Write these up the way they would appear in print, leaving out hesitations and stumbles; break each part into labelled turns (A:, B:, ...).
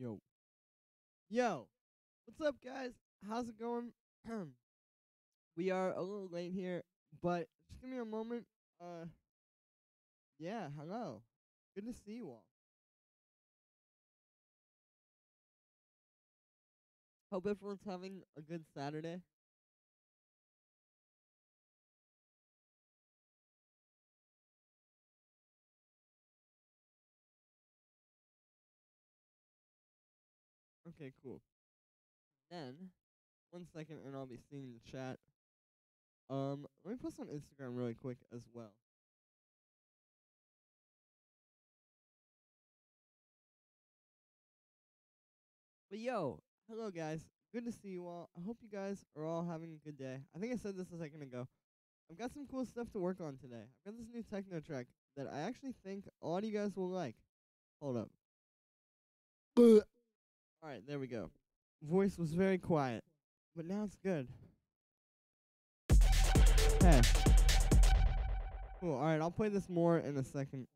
A: Yo. Yo. What's up, guys? How's it going? We are a little late here, but just give me a moment. Yeah, hello. Good to see you all. Hope everyone's having a good Saturday. Okay, cool. Then, 1 second and I'll be seeing the chat. Let me post on Instagram really quick as well. But yo, hello guys. Good to see you all. I hope you guys are all having a good day. I think I said this a second ago. I've got some cool stuff to work on today. I've got this new techno track that I actually think a lot of you guys will like. Hold up. Alright, there we go. Voice was very quiet, but now it's good. Hey. Cool, alright, I'll play this more in a second.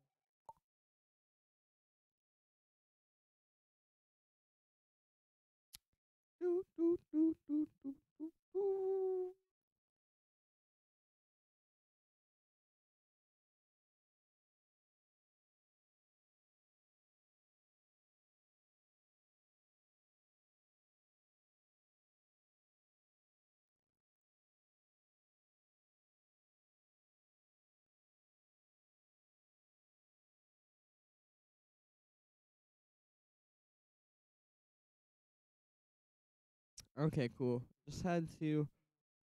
A: Okay, cool. Just had to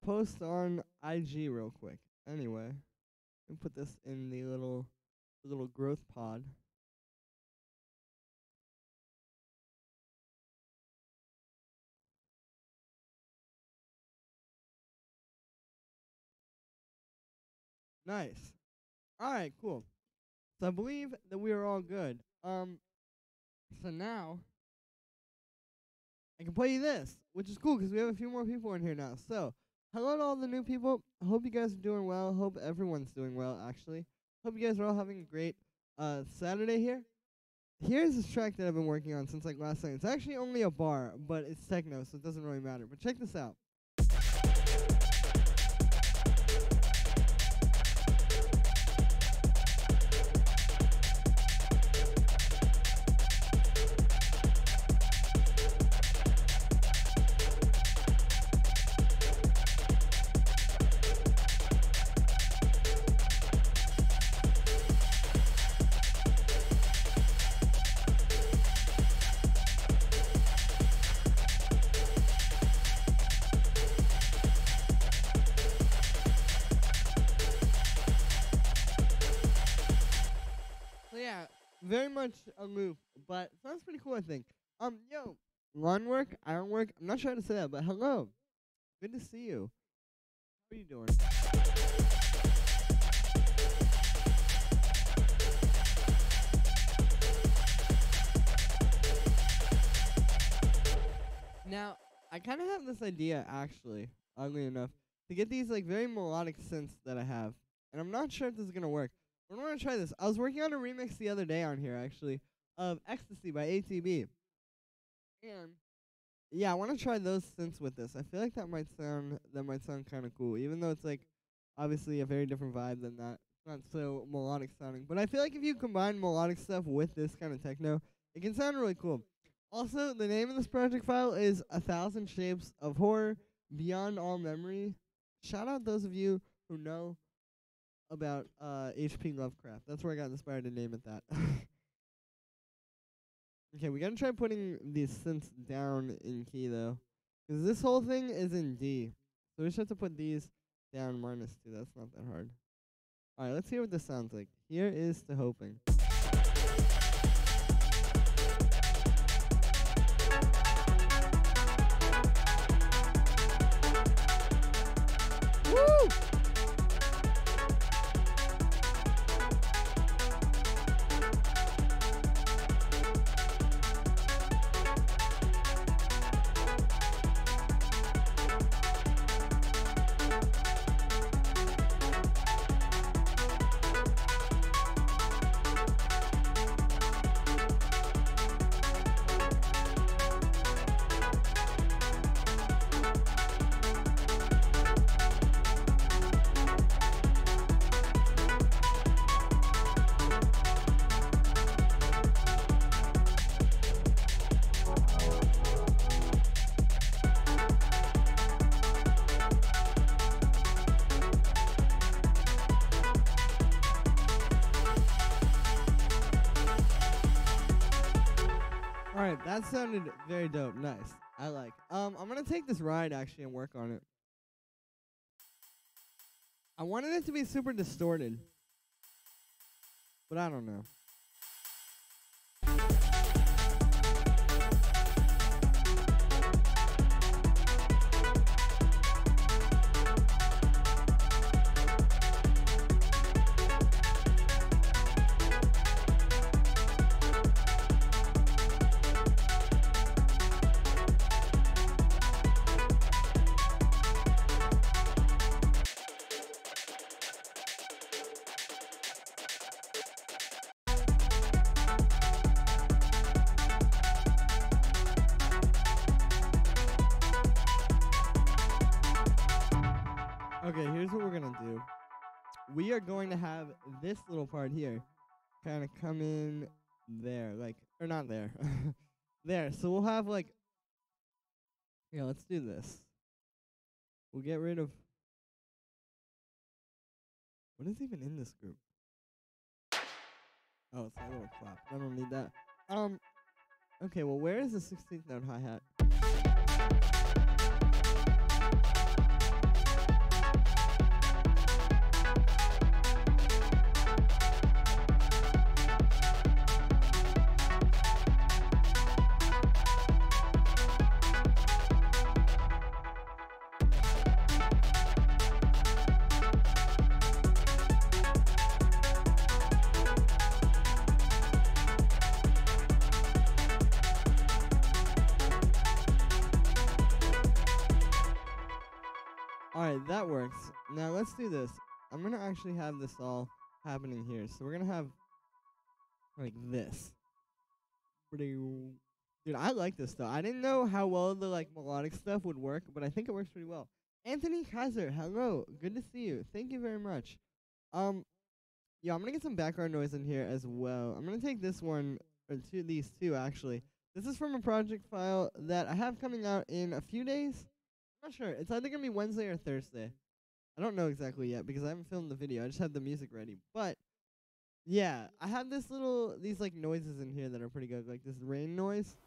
A: post on IG real quick. Anyway, and put this in the little growth pod. Nice. Alright, cool. So I believe that we are all good. So now I can play you this, which is cool because we have a few more people in here now. So, hello to all the new people. I hope you guys are doing well. Hope everyone's doing well, actually. Hope you guys are all having a great Saturday here. Here's this track that I've been working on since like last night. It's actually only a bar, but it's techno, so it doesn't really matter. But check this out. Very much a loop, but sounds pretty cool, I think. Yo, lawn work, iron work, I'm not sure how to say that, but hello. Good to see you. How are you doing? Now, I kind of have this idea, actually, oddly enough, to get these like very melodic synths that I have, and I'm not sure if this is gonna work. But I'm gonna try this. I was working on a remix the other day on here, actually, of Ecstasy by ATB, and yeah, I want to try those synths with this. I feel like that might sound kind of cool, even though it's like obviously a very different vibe than that. It's not so melodic sounding, but I feel like if you combine melodic stuff with this kind of techno, it can sound really cool. Also, the name of this project file is 1,000 Shapes of Horror Beyond All Memory. Shout out those of you who know about H.P. Lovecraft. That's where I got inspired to name it that. Okay, we gotta try putting these synths down in key though, because this whole thing is in D. So we just have to put these down -2. That's not that hard. Alright, let's hear what this sounds like. Here is to hoping. Woo! Alright, that sounded very dope. Nice. I like. I'm gonna take this ride actually and work on it. I wanted it to be super distorted, but I don't know. Okay, here's what we're gonna do. We are going to have this little part here kind of come in there, like, or not there, there. So we'll have like, yeah, let's do this. We'll get rid of, what is even in this group? Oh, it's a little clap. I don't need that. Okay, well, where is the 16th note hi-hat? Alright, that works. Now let's do this. I'm gonna actually have this all happening here. So we're gonna have like this. Dude, I like this though. I didn't know how well the like melodic stuff would work, but I think it works pretty well. Anthony Kaiser, hello. Good to see you. Thank you very much. Yeah, I'm gonna get some background noise in here as well. I'm gonna take this one, or these two actually. This is from a project file that I have coming out in a few days. I'm not sure. It's either gonna be Wednesday or Thursday. I don't know exactly yet because I haven't filmed the video. I just have the music ready. But yeah, I have these like noises in here that are pretty good, like this rain noise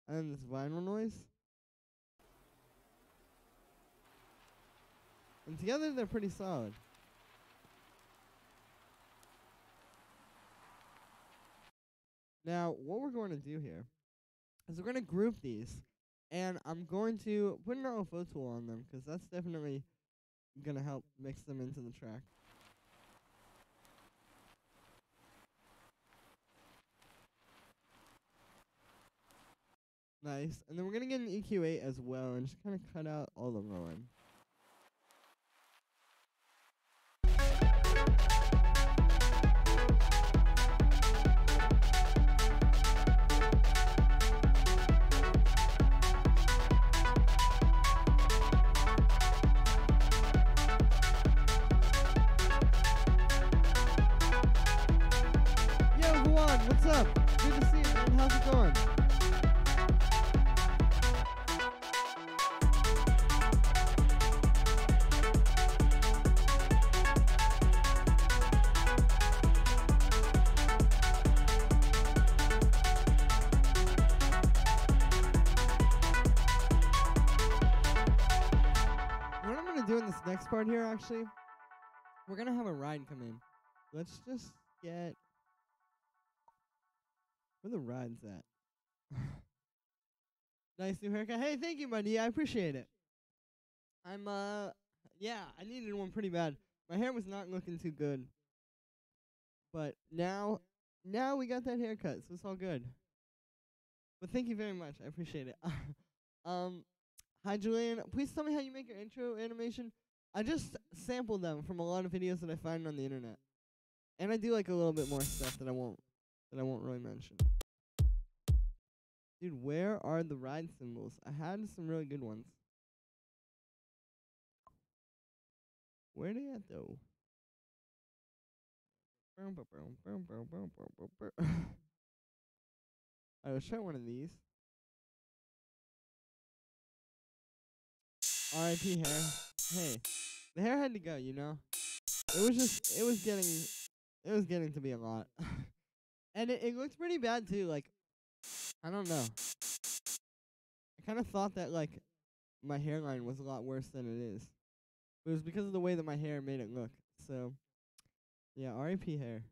A: and this vinyl noise. And together they're pretty solid. Now, what we're going to do here is we're going to group these, and I'm going to put an LFO tool on them because that's definitely going to help mix them into the track. Nice. And then we're going to get an EQ8 as well and just kind of cut out all the low end. Yo, Juan, what's up? Good to see you, man. How's it going? What I'm gonna do in this next part here, actually, we're gonna have a ride come in. Let's just get where the ride's at. Nice new haircut. Hey, thank you, buddy. I appreciate it. Yeah, I needed one pretty bad. My hair was not looking too good, but now we got that haircut, so it's all good. But thank you very much. I appreciate it. Hi, Julian. Please tell me how you make your intro animation. I just sample them from a lot of videos that I find on the internet, and I do like a little bit more stuff that I won't really mention. Dude, where are the ride cymbals? I had some really good ones. Where are they at though? Alright, let's try one of these. R.I.P. hair. Hey, the hair had to go, you know? It was getting to be a lot. And it looks pretty bad too. Like, I don't know. I kind of thought that like my hairline was a lot worse than it is. But it was because of the way that my hair made it look. So, yeah, R.I.P. hair.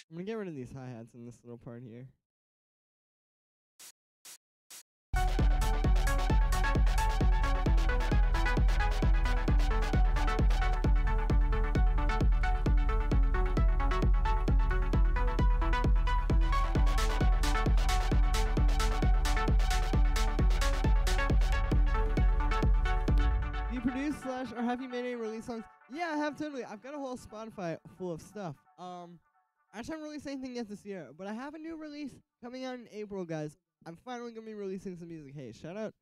A: I'm gonna get rid of these hi-hats in this little part here. Do you produce slash or have you made any release songs? Yeah, I have totally. I've got a whole Spotify full of stuff. I haven't released anything yet this year, but I have a new release coming out in April, guys. I'm finally gonna be releasing some music. Hey, shout out,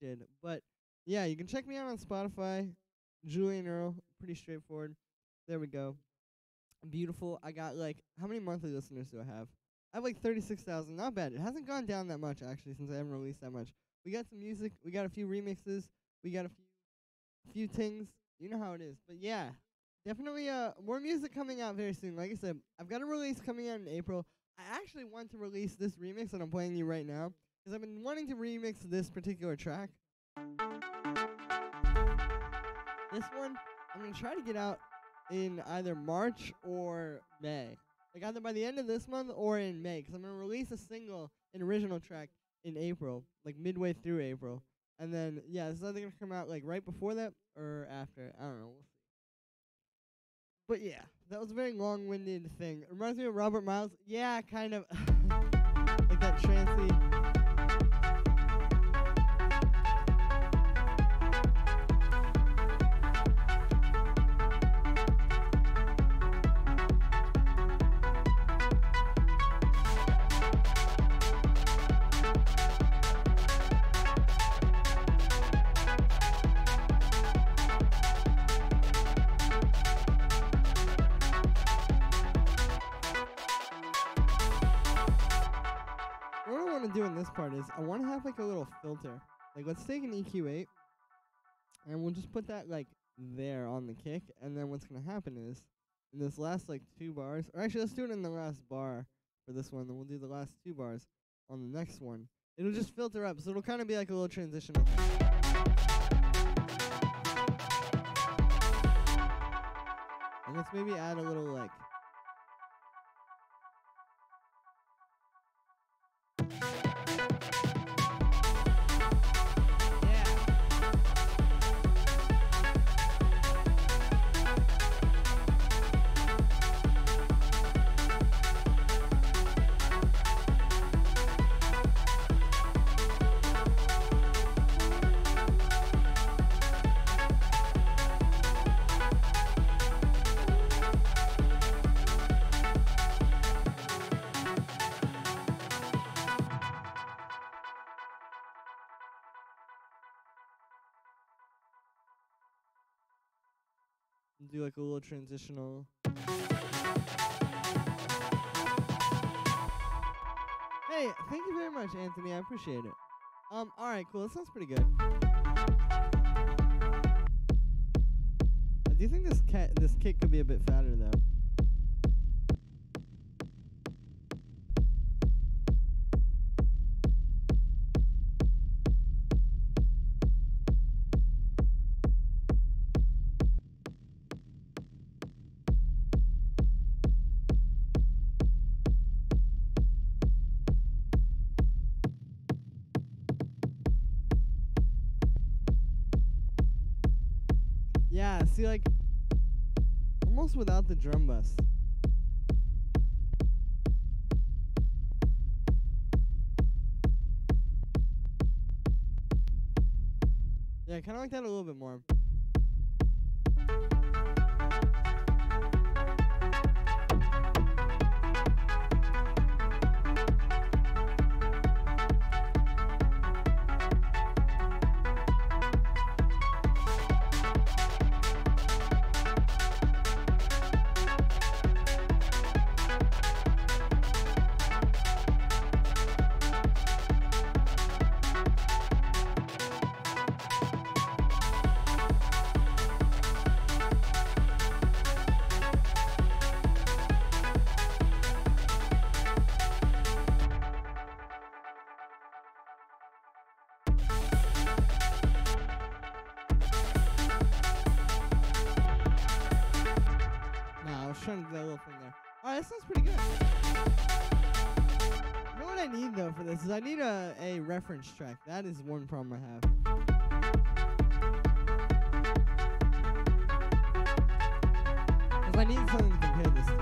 A: did. But yeah, you can check me out on Spotify, Julian Earl. Pretty straightforward. There we go. Beautiful. I got like, how many monthly listeners do I have? I have like 36,000. Not bad. It hasn't gone down that much actually since I haven't released that much. We got some music. We got a few remixes. We got a few things. You know how it is. But yeah. Definitely more music coming out very soon. Like I said, I've got a release coming out in April. I actually want to release this remix that I'm playing you right now because I've been wanting to remix this particular track. This one, I'm going to try to get out in either March or May. Like either by the end of this month or in May, because I'm going to release a single, an original track in April, like midway through April. And then, yeah, this is either going to come out like right before that or after. I don't know. We'll see. But yeah, that was a very long-winded thing. It reminds me of Robert Miles. Yeah, kind of. Like that trancy. Do in this part is I want to have like a little filter. Like let's take an EQ8 and we'll just put that like there on the kick, and then what's gonna happen is in this last like 2 bars, or actually let's do it in the last bar for this one, then we'll do the last 2 bars on the next one. It'll just filter up, so it'll kind of be like a little transitional thing. And let's maybe add a little like do like a little transitional. Hey, thank you very much, Anthony. I appreciate it. All right, cool. That sounds pretty good. Do you think this kick could be a bit fatter though? Yeah, see, like, almost without the drum bus. Yeah, I kind of like that a little bit more. Trying to do that little thing there. Alright, that sounds pretty good. You know what I need though for this is I need a reference track. That is one problem I have. Because I need something to compare this to.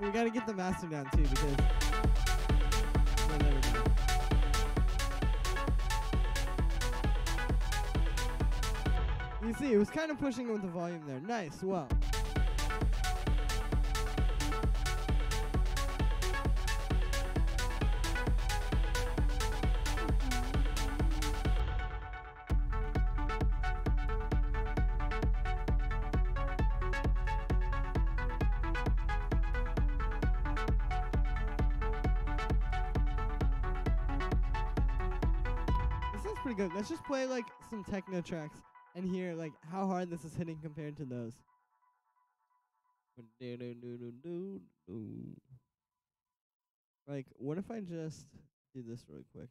A: We gotta get the master down too because we'll never know. You see, it was kind of pushing it with the volume there. Nice, well. Pretty good. Let's just play like some techno tracks and hear like how hard this is hitting compared to those. Like, what if I just do this really quick?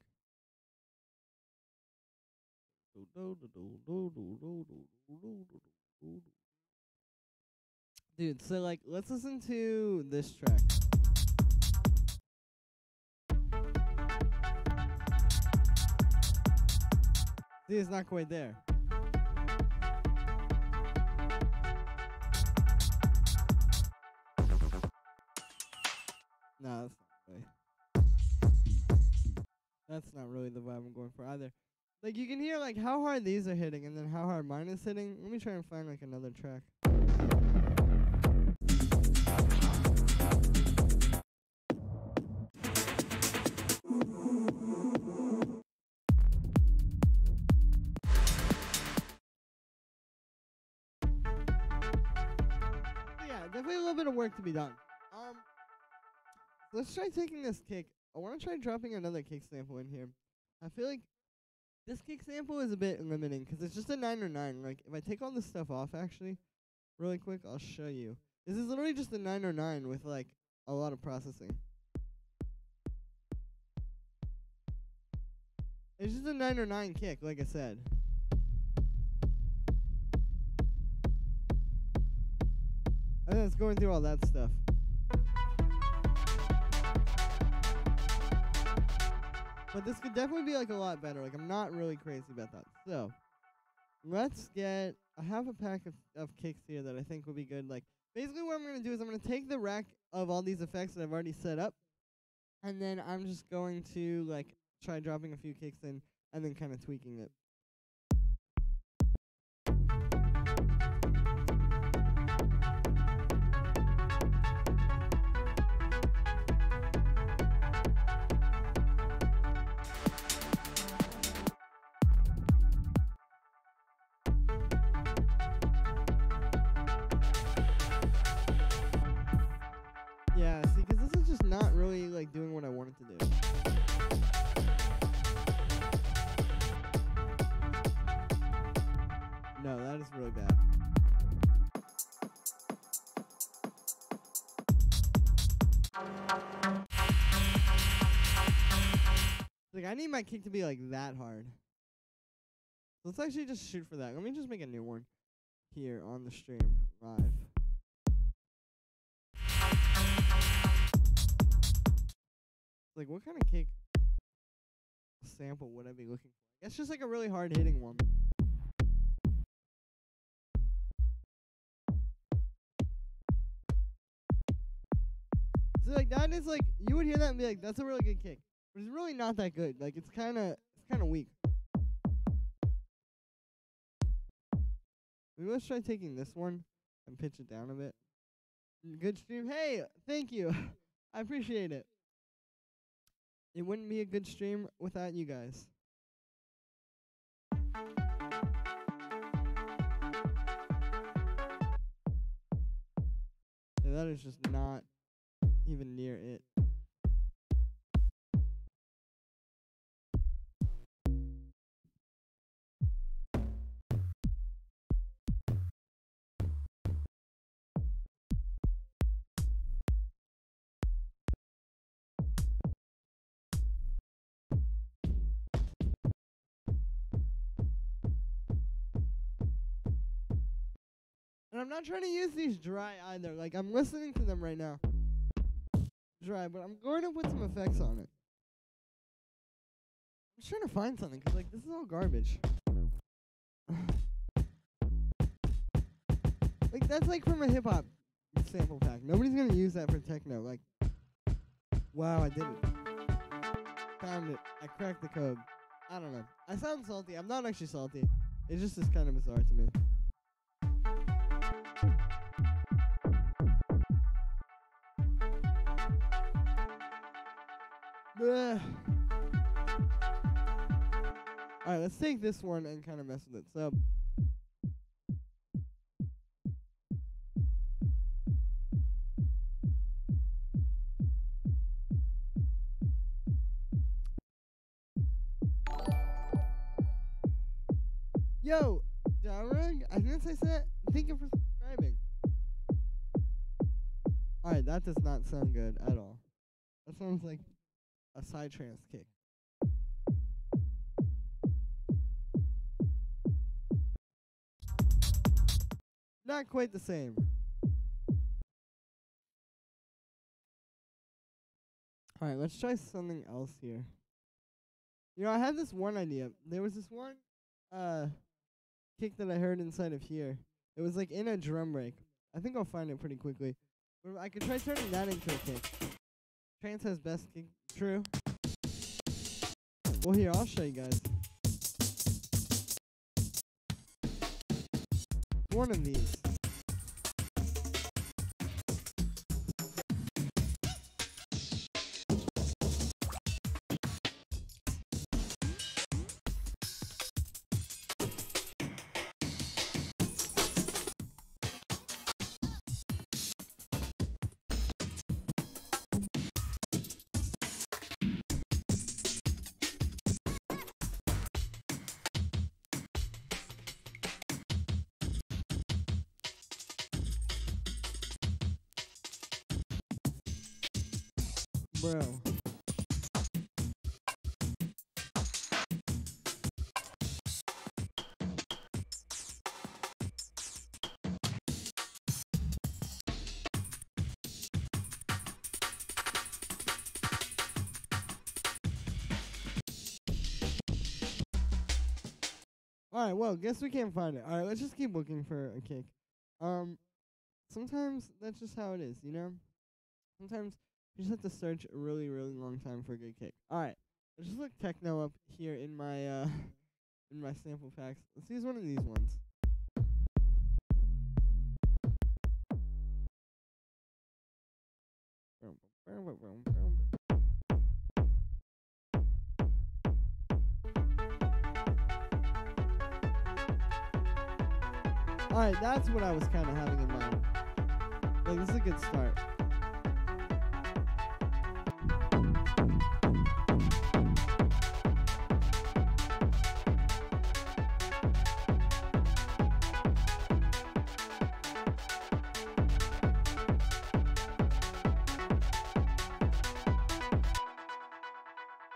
A: Dude, so like, let's listen to this track. See, it's not quite there. No, that's not really the vibe I'm going for either. Like, you can hear like how hard these are hitting and then how hard mine is hitting. Let me try and find like another track. Definitely a little bit of work to be done. Let's try taking this kick. I want to try dropping another kick sample in here. I feel like this kick sample is a bit limiting because it's just a 909. Like, if I take all this stuff off, actually, really quick, I'll show you. This is literally just a 909 with, like, a lot of processing. It's just a 909 kick, like I said. And then it's going through all that stuff. But this could definitely be like a lot better. Like, I'm not really crazy about that. So, let's get, I have a pack of kicks here that I think will be good. Like, basically what I'm going to do is I'm going to take the rack of all these effects that I've already set up. And then I'm just going to, like, try dropping a few kicks in and then kind of tweaking it. Yeah, see, because this is just not really, like, doing what I wanted to do. No, that is really bad. Like, I need my kick to be, like, that hard. Let's actually just shoot for that. Let me just make a new one here on the stream live. Like, what kind of kick sample would I be looking for? It's just like a really hard hitting one. So like that is like, you would hear that and be like, that's a really good kick, but it's really not that good. Like it's kind of weak. Maybe let's try taking this one and pitch it down a bit. Good stream. Hey, thank you. I appreciate it. It wouldn't be a good stream without you guys. Yeah, that is just not even near it. And I'm not trying to use these dry either. Like, I'm listening to them right now. Dry, but I'm going to put some effects on it. I'm just trying to find something, because, like, this is all garbage. Like, that's, like, from a hip-hop sample pack. Nobody's going to use that for techno. Like, wow, I did it. Found it. I cracked the code. I don't know. I sound salty. I'm not actually salty. It just is kind of bizarre to me. Alright, let's take this one and kind of mess with it. So, yo, Darug, I think I said, thank you for subscribing. Alright, that does not sound good at all. That sounds like a side trance kick. Not quite the same. Alright, let's try something else here. You know, I had this one idea. There was this one kick that I heard inside of here. It was like in a drum break. I think I'll find it pretty quickly. But I could try turning that into a kick. Trance has best kick. True. Well, here, I'll show you guys. One of these. Bro. Alright, well, guess we can't find it. Alright, let's just keep looking for a kick. Sometimes that's just how it is, you know? Sometimes you just have to search a really, really long time for a good kick. Alright, let's just look techno up here in my sample packs. Let's use one of these ones. Alright, that's what I was kind of having in mind. Like, this is a good start.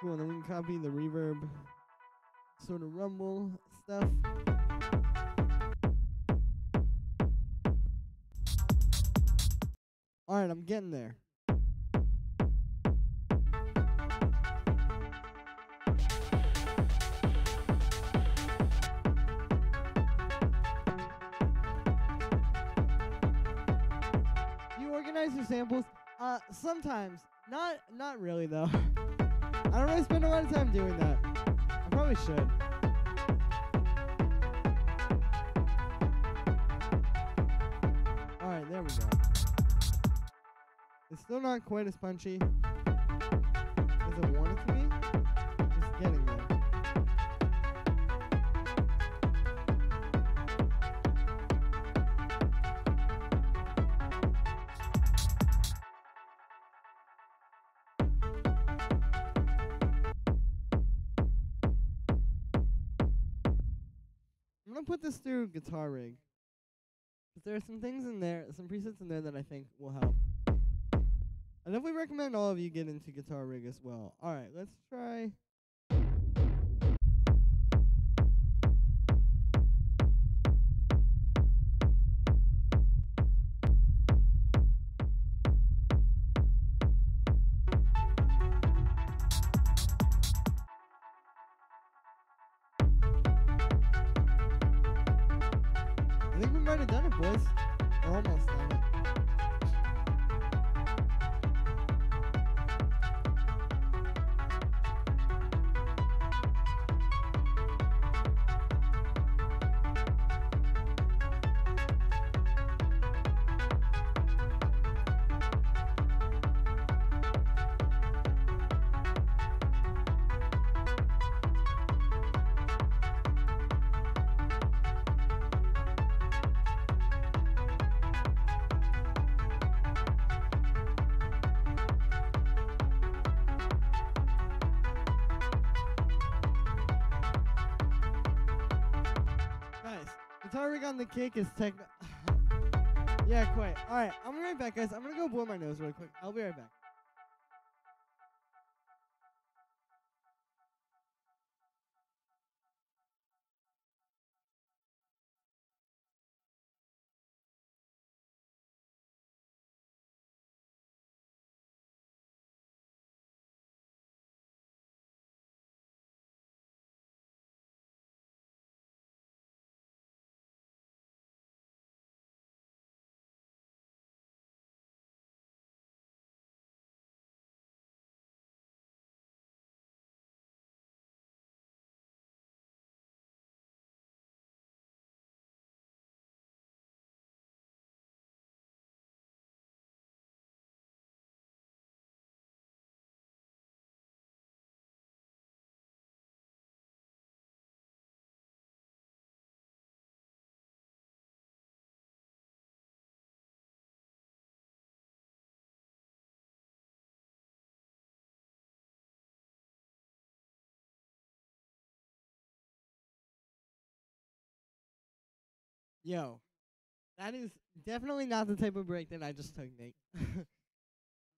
A: Cool, and then we can copy the reverb sort of rumble stuff. Alright, I'm getting there. You organize your samples? Sometimes. Not really though. I don't really spend a lot of time doing that. I probably should. Alright, there we go. It's still not quite as punchy as I want it to be. Just getting there. I'm gonna put this through Guitar Rig. Because there are some things in there, some presets in there that I think will help. I definitely recommend all of you get into Guitar Rig as well. Alright, let's try. I think we might have done it, boys. We're almost done it. Guitar Rig on the kick is techno. Yeah, quite. Alright, I'll be right back, guys. I'm gonna go blow my nose really quick. I'll be right back. Yo, that is definitely not the type of break that I just took, Nate.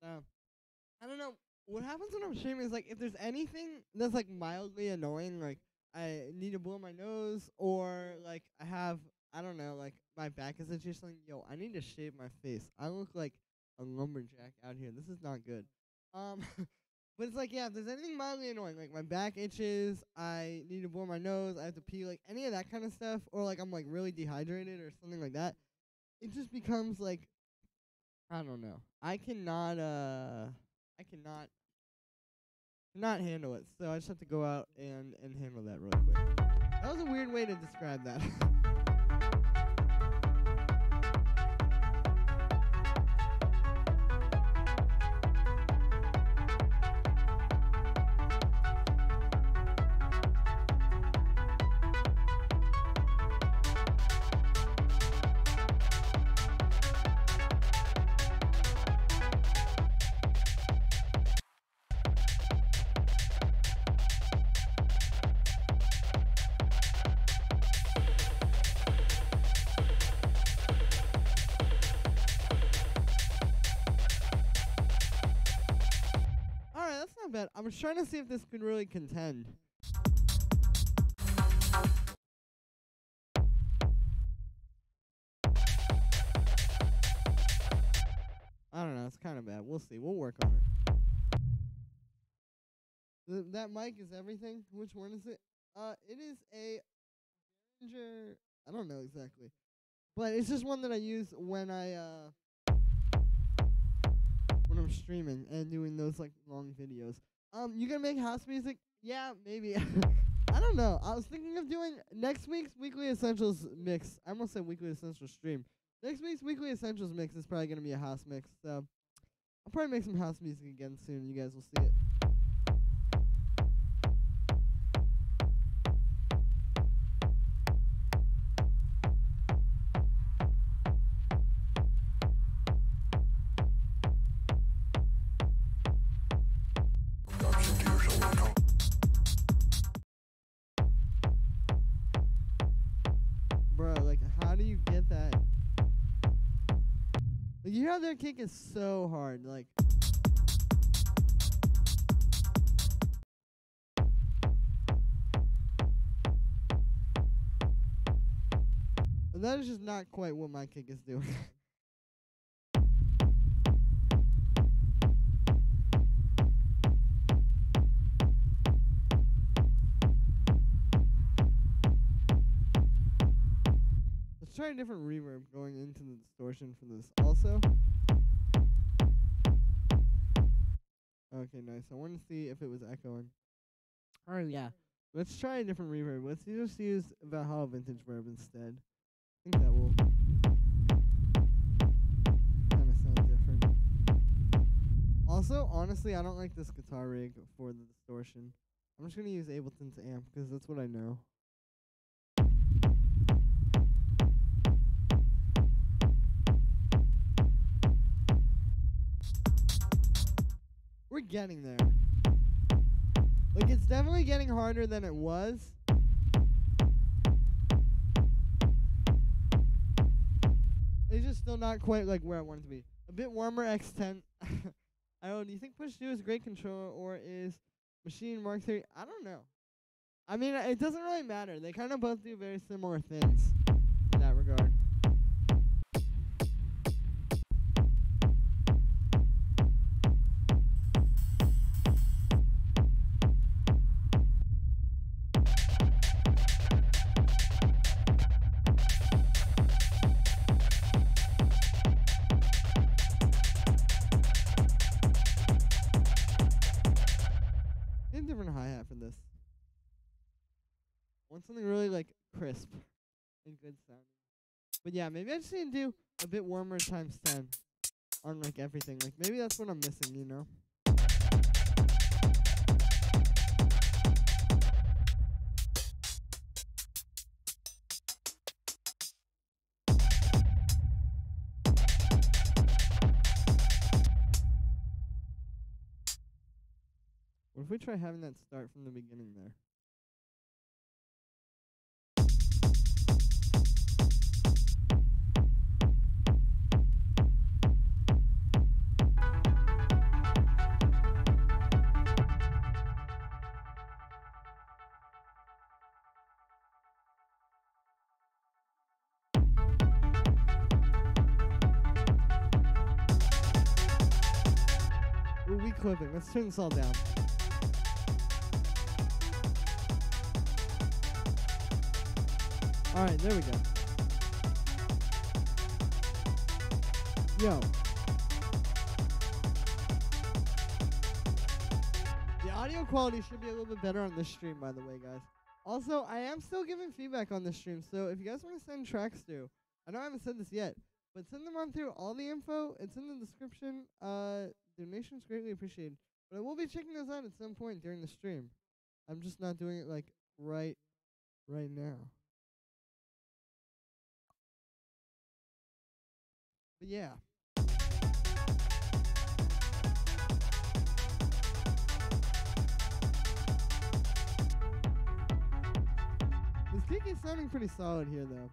A: I don't know. What happens when I'm streaming is, like, if there's anything that's, like, mildly annoying, like, I need to blow my nose, or, like, I don't know, like, my back is itchy or something. Yo, I need to shave my face. I look like a lumberjack out here. This is not good. But it's like, yeah, if there's anything mildly annoying, like my back itches, I need to blow my nose, I have to pee, like any of that kind of stuff, or like I'm like really dehydrated or something like that, it just becomes like, I don't know. I cannot handle it. So I just have to go out and handle that real quick. That was a weird way to describe that. Bad. I'm trying to see if this can really contend. it's kind of bad. We'll see. We'll work on it. That mic is everything. Which one is it? It is a Behringer. I don't know exactly, but it's just one that I use when I'm streaming and doing those like long videos. You gonna make house music? Yeah, maybe. I don't know. I was thinking of doing next week's Weekly Essentials mix. I almost said Weekly Essentials stream. Next week's Weekly Essentials mix is probably gonna be a house mix. So I'll probably make some house music again soon. You guys will see it. Bro, like, how do you get that? Like, you hear their kick is so hard, like. But that is just not quite what my kick is doing. Try a different reverb going into the distortion for this also. Okay, nice. I want to see if it was echoing. Oh, yeah. Let's try a different reverb. Let's just use Valhalla Vintage Verb instead. I think that will kind of sound different. Also, honestly, I don't like this guitar rig for the distortion. I'm just going to use Ableton's amp because that's what I know. We're getting there. Like, it's definitely getting harder than it was. It's just still not quite like where I want it to be. A bit warmer X10. I don't know. Do you think Push 2 is a great controller or is Machine Mark 3? I don't know. I mean, it doesn't really matter. They kind of both do very similar things in that regard. Different hi-hat for this. Want something really like crisp and good sounding. But yeah, maybe I just need to do a bit warmer times 10 on like everything. Like maybe that's what I'm missing, you know? What if we try having that start from the beginning there? Ooh, we clipping. Let's turn this all down. Alright, there we go. Yo. The audio quality should be a little bit better on this stream, by the way, guys. Also, I am still giving feedback on this stream, so if you guys want to send tracks through, I know I haven't said this yet, but send them on through. All the info, it's in the description. Donations greatly appreciated. But I will be checking those out at some point during the stream. I'm just not doing it, like, right now. But yeah. This kick is sounding pretty solid here, though.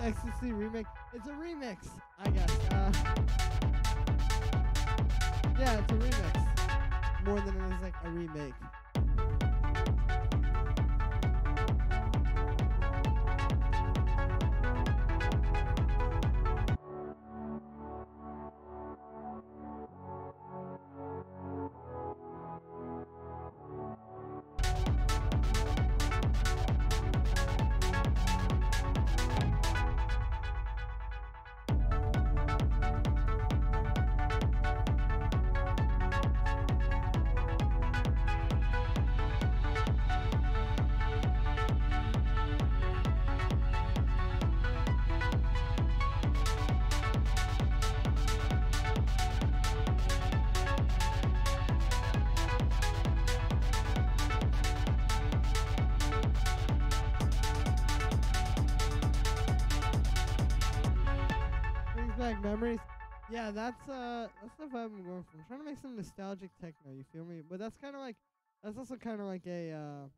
A: Ecstasy remix. It's a remix, I guess. Yeah, it's a remix. More than it is like a remake. Back memories. Yeah, that's the vibe I'm going for. I'm trying to make some nostalgic techno, you feel me? But that's also kind of like a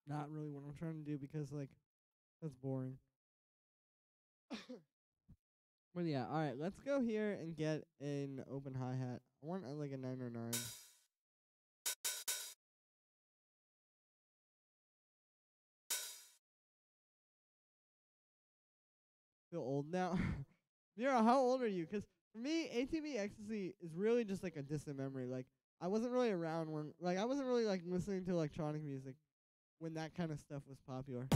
A: not really what I'm trying to do because like that's boring. But yeah, all right, let's go here and get an open hi-hat. I want like a 909. Feel old now. Mira, how old are you? Because for me, ATV Ecstasy is really just like a distant memory. Like, I wasn't really around when, like, I wasn't really like listening to electronic music when that kind of stuff was popular.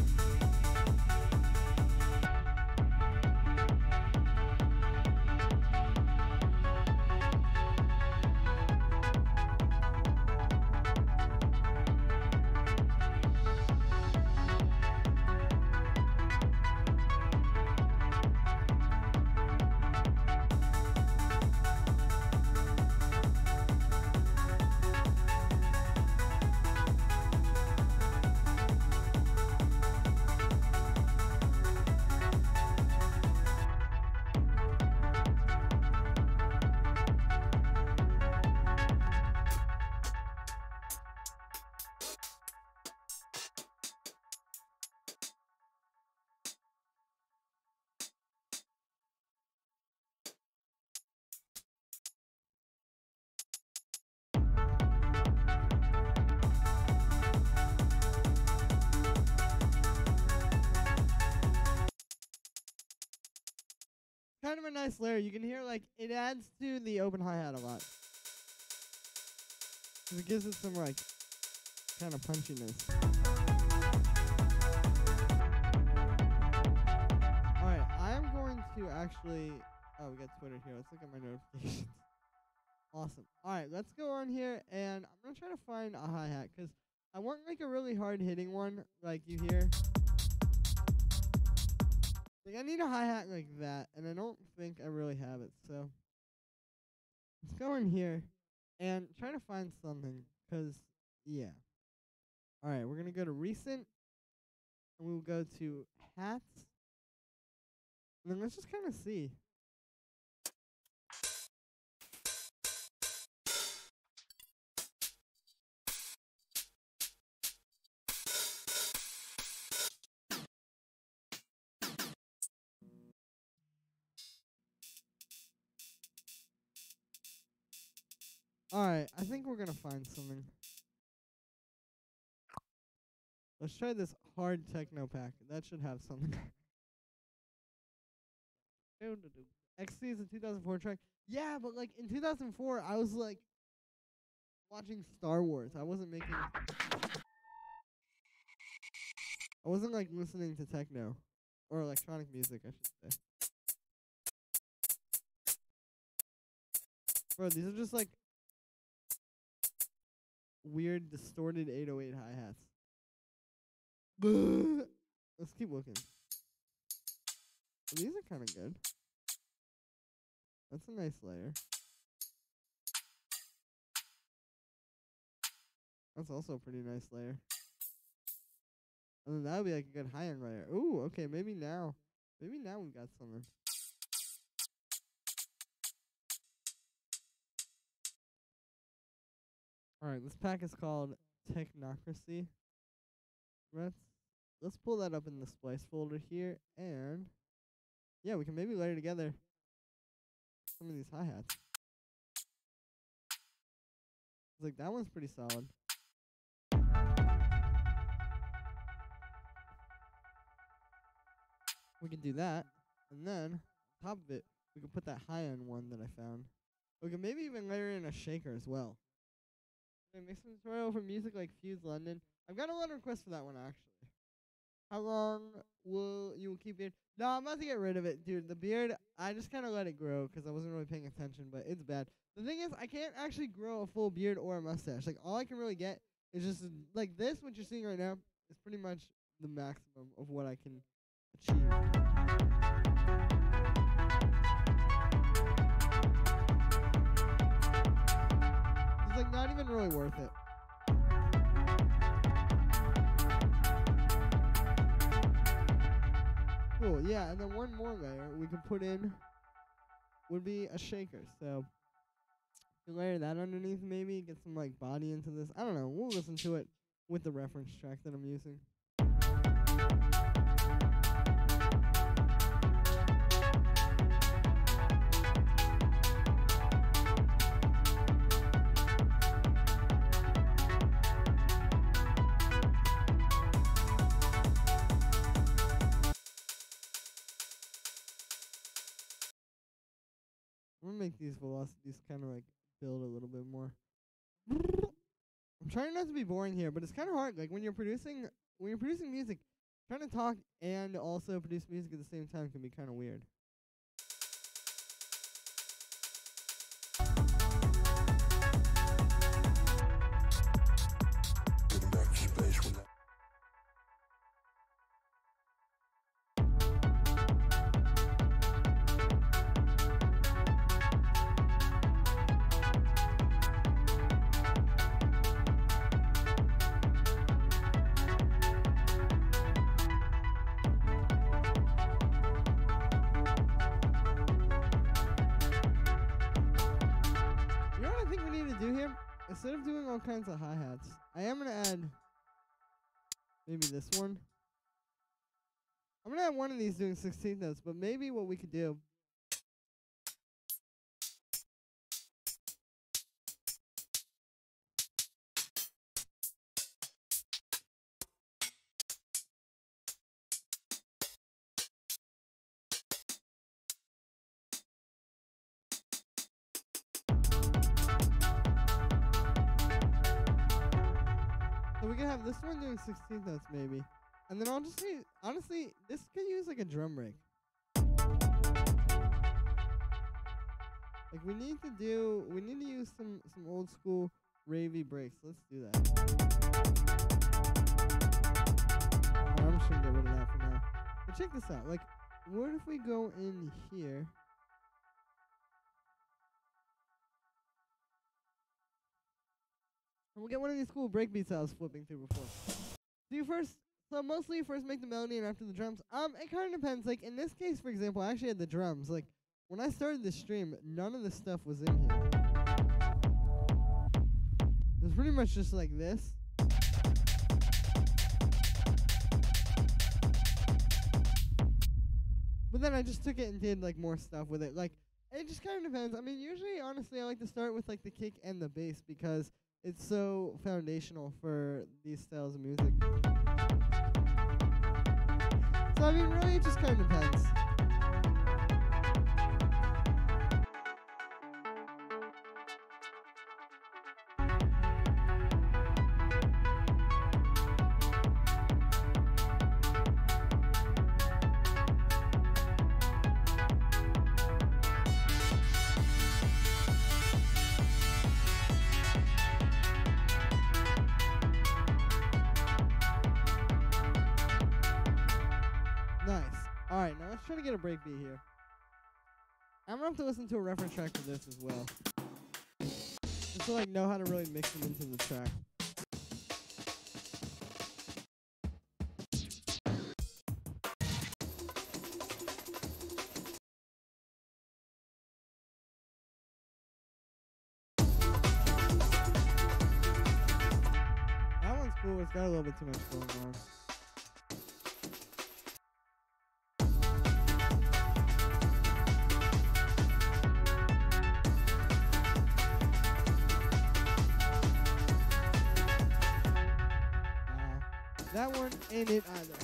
A: Kind of a nice layer. You can hear like it adds to the open hi-hat a lot. It gives it some like kind of punchiness. Alright, I am going to actually we got Twitter here. Let's look at my notifications. Awesome. Alright, let's go on here and I'm gonna try to find a hi-hat because I want like a really hard hitting one like you hear. Like, I need a hi-hat like that, and I don't think I really have it, so let's go in here and try to find something, because, yeah. Alright, we're going to go to Recent, and we'll go to Hats, and then let's just kind of see. Alright, I think we're going to find something. Let's try this hard techno pack. That should have something. XC is a 2004 track. Yeah, but like in 2004, I was like watching Star Wars. I wasn't like listening to techno or electronic music, I should say. Bro, these are just like weird distorted 808 hi-hats. Let's keep looking. These are kind of good. That's a nice layer. That's also a pretty nice layer. And then that would be like a good high-end layer. Ooh, okay, maybe now. Maybe now we've got something. Alright, this pack is called Technocracy. let's pull that up in the splice folder here, and yeah, we can maybe layer together some of these hi-hats. It's like that one's pretty solid. We can do that, and then on top of it, we can put that high-end one that I found. We can maybe even layer in a shaker as well. Make some tutorial for music like Fuse London. I've got a lot of requests for that one actually. How long will you keep it? No, I'm about to get rid of it, dude. The beard, I just kind of let it grow because I wasn't really paying attention, but it's bad. The thing is, I can't actually grow a full beard or a mustache. Like, all I can really get is just, like this, what you're seeing right now, is pretty much the maximum of what I can achieve. It's, like, not even really worth it. Cool, yeah, and then one more layer we can put in would be a shaker. So you layer that underneath, maybe get some like body into this. I don't know. We'll listen to it with the reference track that I'm using. I'm gonna make these velocities kind of like build a little bit more. I'm trying not to be boring here, but it's kind of hard. Like when you're producing music, trying to talk and also produce music at the same time can be kind of weird. Instead of doing all kinds of hi-hats, I am going to add maybe this one. I'm going to add one of these doing 16th notes, but maybe what we could do so we can have this one doing 16th notes maybe. And then I'll just say, honestly, this could use like a drum break. Like we need to use some old school ravey breaks. Let's do that. I'm just gonna get rid of that for now. But check this out. Like, what if we go in here? And we'll get one of these cool breakbeats I was flipping through before. So mostly you first make the melody and after the drums. It kind of depends. Like in this case, for example, I actually had the drums. Like when I started this stream, none of this stuff was in here. It was pretty much just like this. But then I just took it and did like more stuff with it. Like it just kind of depends. I mean, usually, honestly, I like to start with like the kick and the bass because it's so foundational for these styles of music. So I mean, really, it just kind of depends. Alright, now let's try to get a breakbeat here. I'm gonna have to listen to a reference track for this as well. Just to like know how to really mix them into the track. That one's cool, it's got a little bit too much going on. That one ain't it either.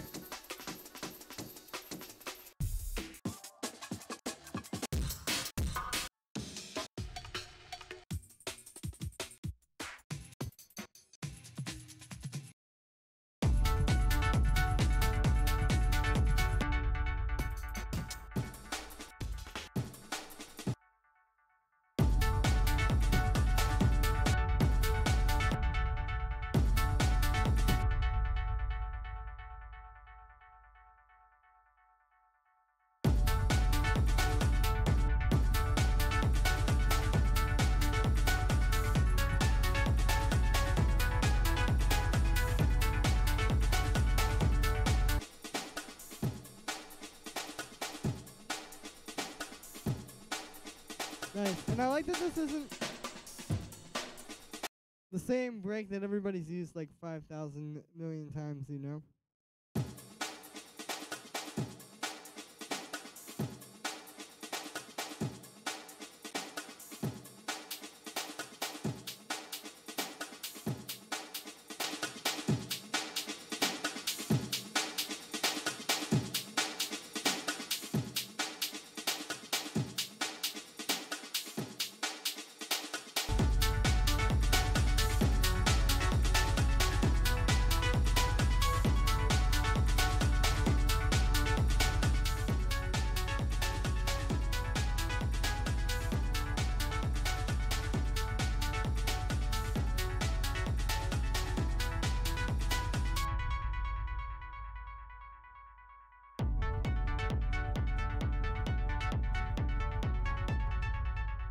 A: Nice. And I like that this isn't the same break that everybody's used like 5,000 million times, you know?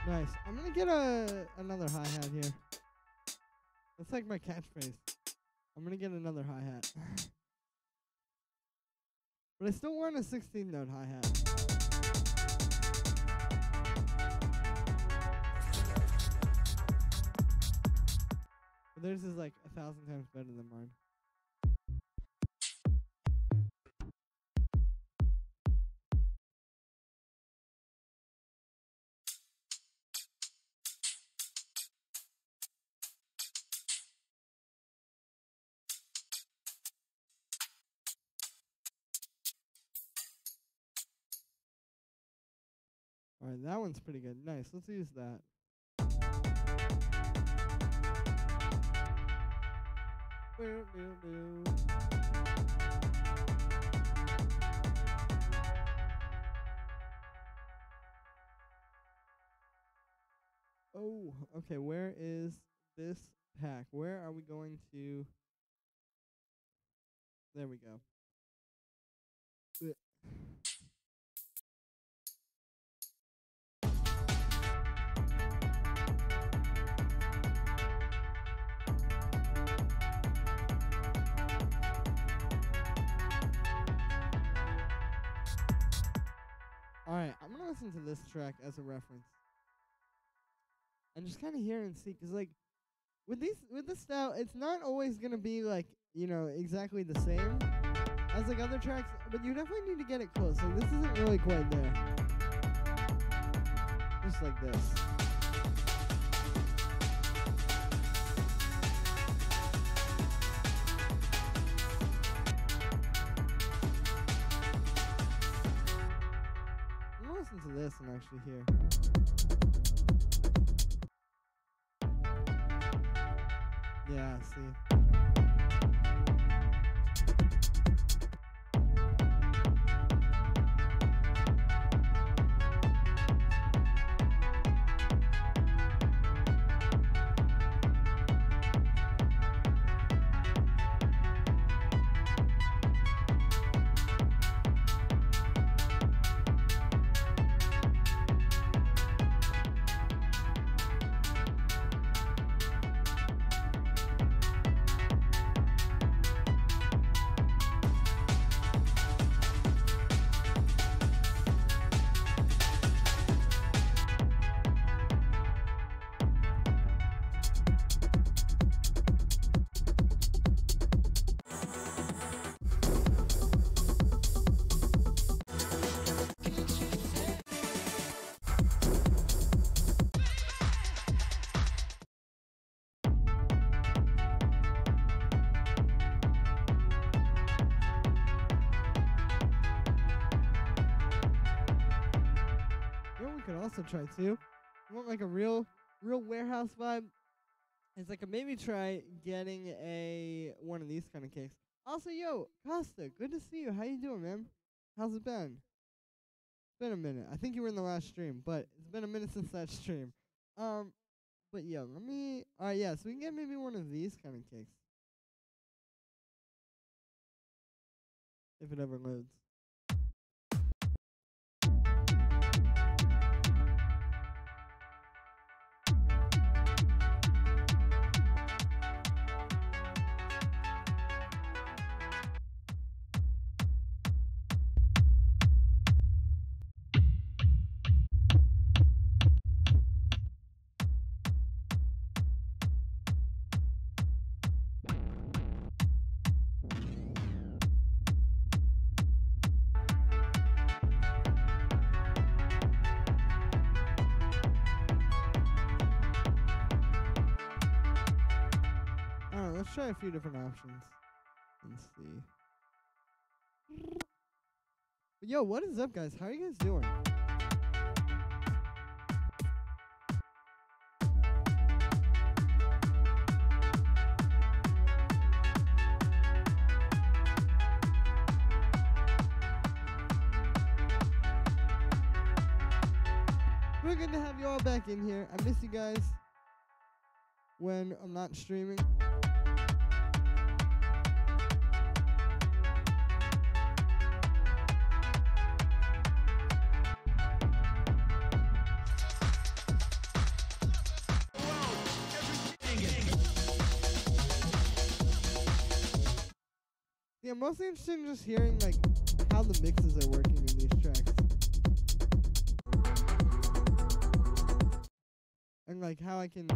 A: Nice. I'm gonna get another hi-hat here. That's like my catchphrase. I'm gonna get another hi-hat. But I still want a 16-note hi-hat. But theirs is like 1,000 times better than mine. Alright, that one's pretty good. Nice, let's use that. Oh, okay, where is this pack? Where are we going to? There we go. Alright, I'm gonna listen to this track as a reference. And just kind of hear and see, cause like, with this style, it's not always gonna be like, you know, exactly the same as like other tracks, but you definitely need to get it close. Like this isn't really quite there. Just like this. I'm gonna listen to this and actually hear. Yeah, see. could also try too. You want like a real warehouse vibe? It's like a maybe try getting one of these kind of cakes. Also, yo, Costa, good to see you. How you doing, man? How's it been? It's been a minute. I think you were in the last stream, but it's been a minute since that stream. But yo, alright, yeah, so we can get maybe one of these kind of cakes. If it ever loads. Let's try a few different options and see. But yo, what is up, guys? How are you guys doing? We're good to have you all back in here. I miss you guys when I'm not streaming. Yeah, I'm mostly interested in just hearing like how the mixes are working in these tracks. And like how I can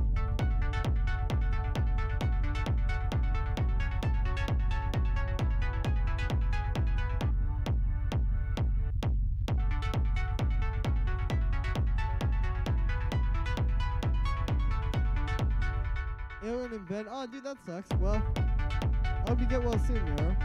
A: Alien in bed. Oh dude, that sucks. Well, I hope you get well soon, yo.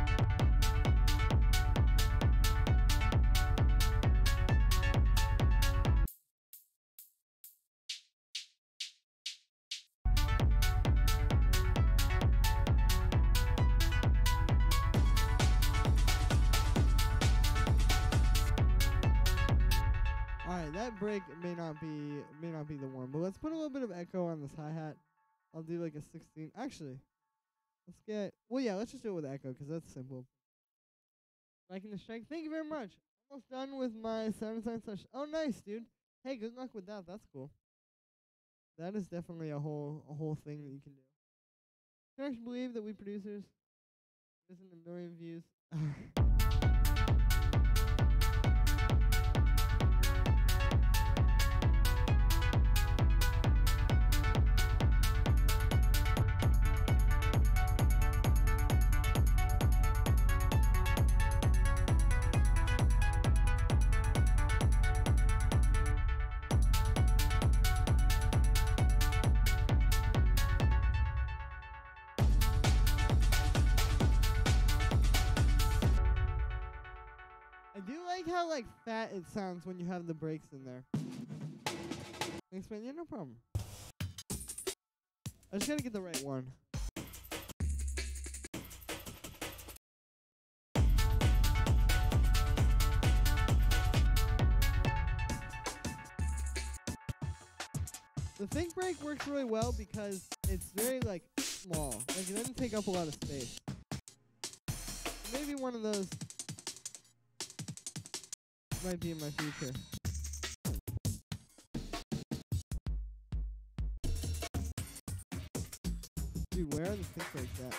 A: Alright, that break may not be the one, but let's put a little bit of echo on this hi-hat. I'll do like a 16. Actually, let's just do it with echo because that's simple. Liking the strike. Thank you very much. Almost done with my sound design session. Oh, nice, dude. Hey, good luck with that. That's cool. That is definitely a whole thing that you can do. Can I actually believe that we producers isn't a million views? I do like how like fat it sounds when you have the breaks in there. Thanks, man. Yeah, no problem. I just gotta get the right one. The think break works really well because it's very like small. Like it doesn't take up a lot of space. Maybe one of those might be in my future. Dude, where are the think breaks at?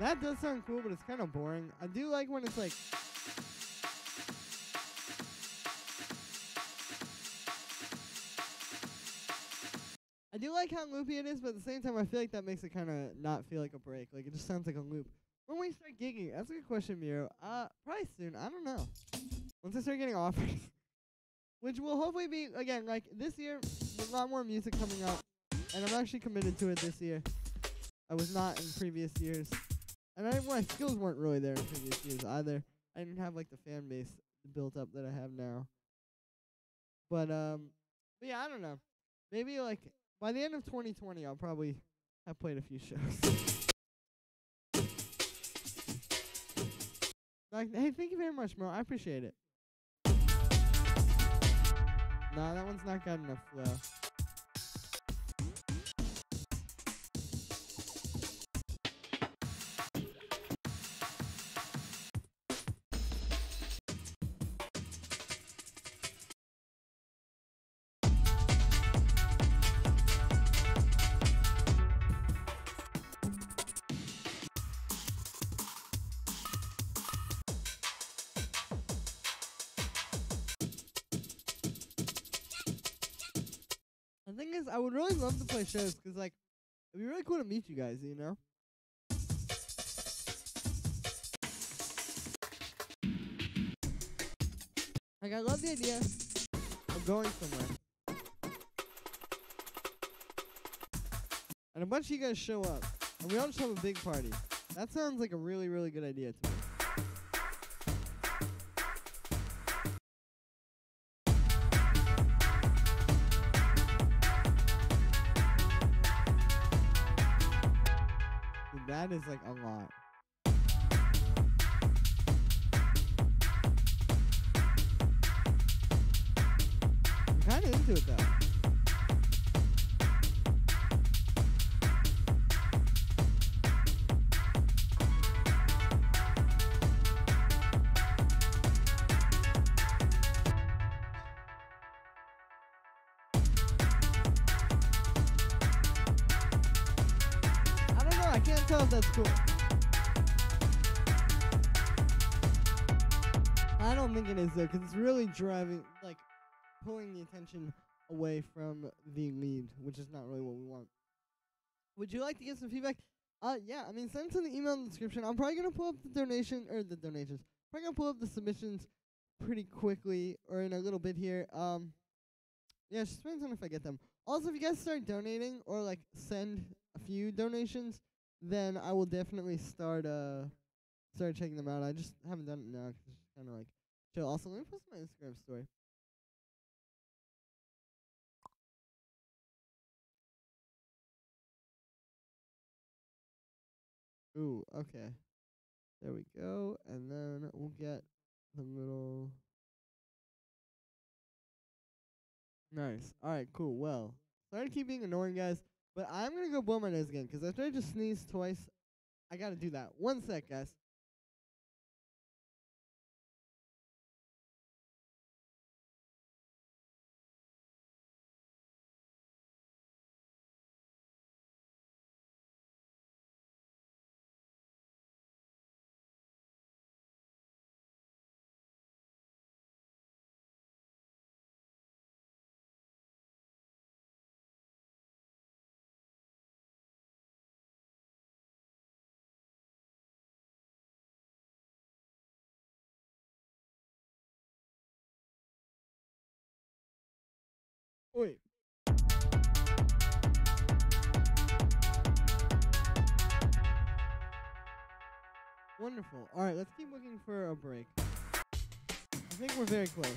A: That does sound cool, but it's kind of boring. I do like when it's like... I do like how loopy it is, but at the same time, I feel like that makes it kind of not feel like a break. Like, it just sounds like a loop. When we start gigging, that's a good question, Miro. Probably soon. I don't know. Once I start getting offers. Which will hopefully be, again, like, this year, there's a lot more music coming out. And I'm actually committed to it this year. I was not in previous years. And my skills weren't really there in previous years either. I didn't have, like, the fan base built up that I have now. But yeah, I don't know. Maybe, like, by the end of 2020, I'll probably have played a few shows. Like, hey, thank you very much, Mo. I appreciate it. Nah, that one's not got enough flow. The thing is, I would really love to play shows, because, like, it'd be really cool to meet you guys, you know? Like, I love the idea of going somewhere. And a bunch of you guys show up, and we all just have a big party. That sounds like a really, really good idea to me. That is like a lot. I'm kind of into it though. I can't tell if that's cool. I don't think it is though, because it's really driving, like, pulling the attention away from the lead, which is not really what we want. Would you like to get some feedback? Yeah, I mean, send it to the email in the description. I'm probably gonna pull up the donations. Probably gonna pull up the submissions pretty quickly, or in a little bit here. Yeah, it just depends on if I get them. Also, if you guys start donating, or like send a few donations, then I will definitely start checking them out. I just haven't done it now 'cause it's kind of like chill. Also, let me post my Instagram story. Ooh, okay. There we go. And then we'll get the little... Nice. Alright, cool. Well, sorry to keep being annoying, guys, but I'm going to go blow my nose again, because after I just sneezed twice, I got to do that. 1 sec, guys. Wait. Wonderful. Alright, let's keep looking for a break. I think we're very close.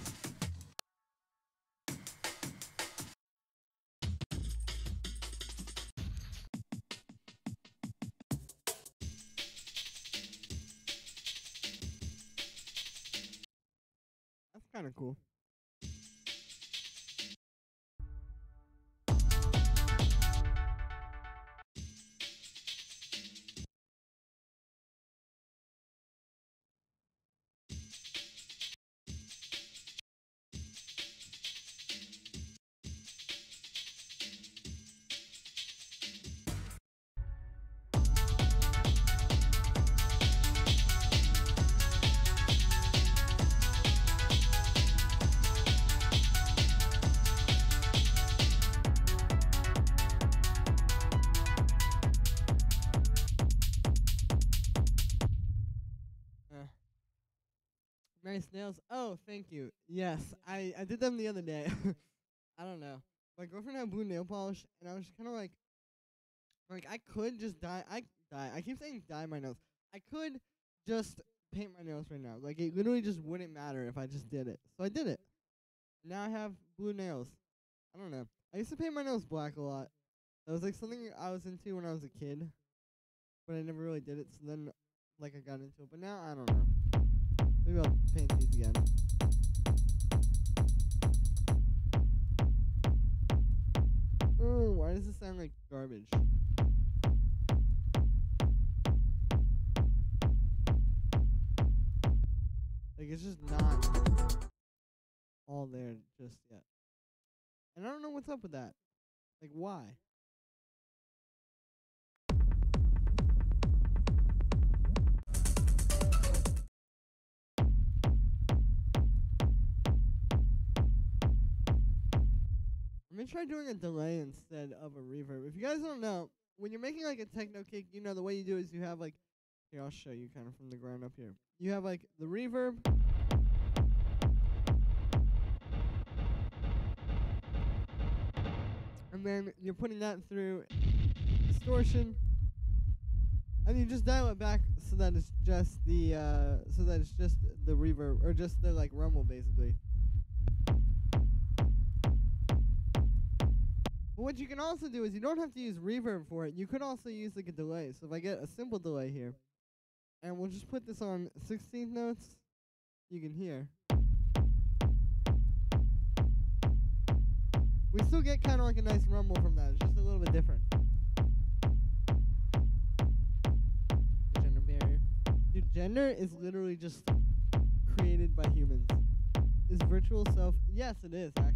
A: That's kind of cool. Nice nails. Oh, thank you. Yes, I did them the other day. I don't know. My girlfriend had blue nail polish, and I was just kind of like I could just dye. I keep saying dye my nails. I could just paint my nails right now. Like it literally just wouldn't matter if I just did it. So I did it. Now I have blue nails. I don't know. I used to paint my nails black a lot. That was like something I was into when I was a kid, but I never really did it. So then, like, I got into it. But now I don't know. Maybe I'll paint these again. Oh, why does this sound like garbage? Like it's just not all there just yet. And I don't know what's up with that. Like why? I'm gonna try doing a delay instead of a reverb. If you guys don't know, when you're making like a techno kick, you know the way you do is you have like, here I'll show you kind of from the ground up here. You have like the reverb. And then you're putting that through distortion. And you just dial it back so that it's just the reverb, or just the like rumble basically. But what you can also do is you don't have to use reverb for it. You could also use like a delay. So if I get a simple delay here, and we'll just put this on 16th notes, you can hear. We still get kind of like a nice rumble from that. It's just a little bit different. Gender barrier. Dude, gender is literally just created by humans. Is virtual self? Yes, it is actually.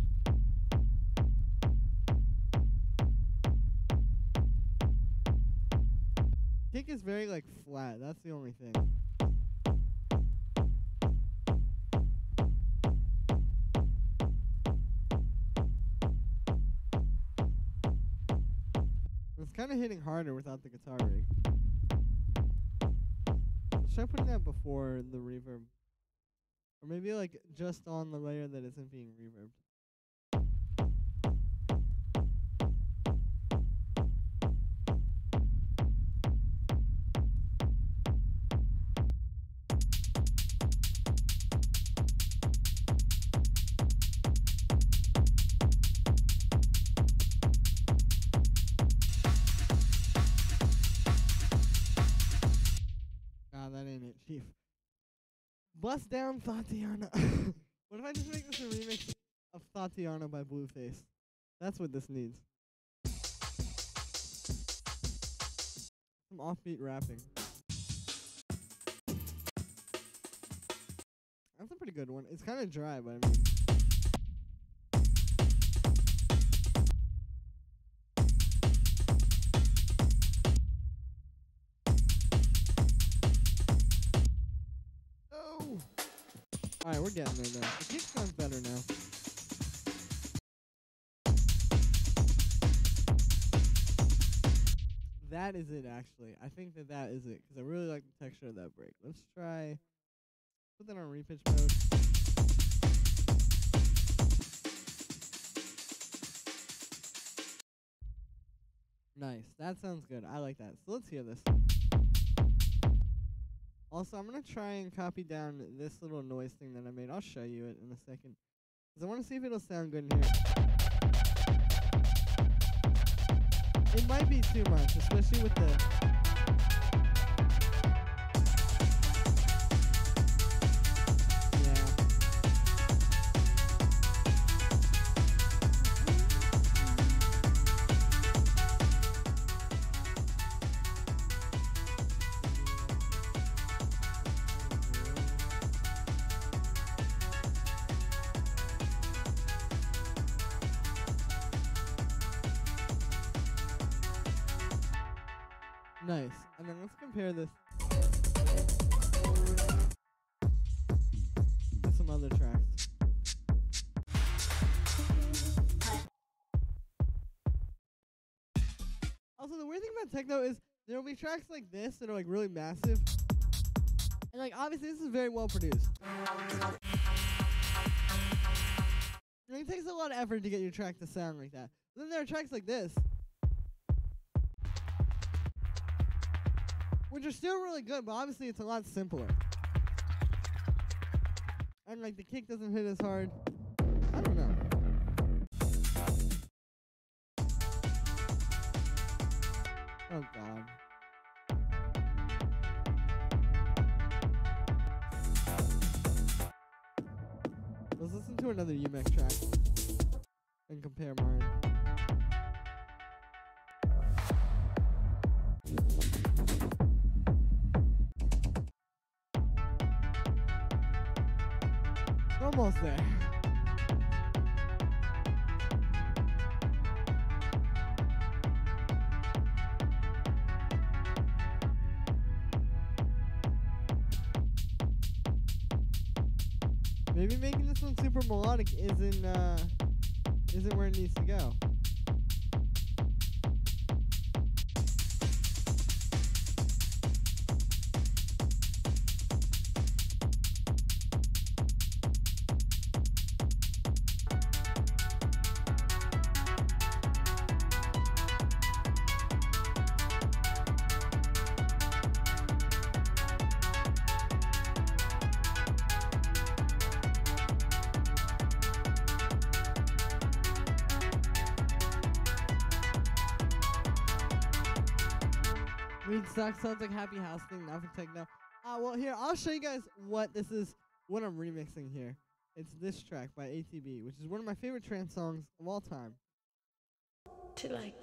A: Kick is very like flat. That's the only thing. It's kind of hitting harder without the guitar rig. Let's try putting that before the reverb, or maybe like just on the layer that isn't being reverbed. That ain't it, Chief. Bust down Tatiana. What if I just make this a remix of Tatiana by Blueface? That's what this needs. Some offbeat rapping. That's a pretty good one. It's kind of dry, but I mean. Alright, we're getting there now. The kick sounds better now. That is it, actually. I think that is it, because I really like the texture of that break. Let's try, put that on repitch mode. Nice. That sounds good. I like that. So let's hear this. Also, I'm going to try and copy down this little noise thing that I made. I'll show you it in a second, because I want to see if it'll sound good in here. It might be too much, especially with the... Nice. And then let's compare this to some other tracks. Also, the weird thing about techno is there will be tracks like this that are like really massive, and And like obviously this is very well produced. And it takes a lot of effort to get your track to sound like that. But then there are tracks like this, which are still really good, but obviously it's a lot simpler. And like the kick doesn't hit as hard. I don't know. Oh god. Let's listen to another UMEC track and compare mine. Almost there. Maybe making this one super melodic isn't where it needs to go. Weed Sucks sounds like Happy House thing, not for techno. Well, here, I'll show you guys what this is, what I'm remixing here. It's this track by ATB, which is one of my favorite trance songs of all time.
B: Till I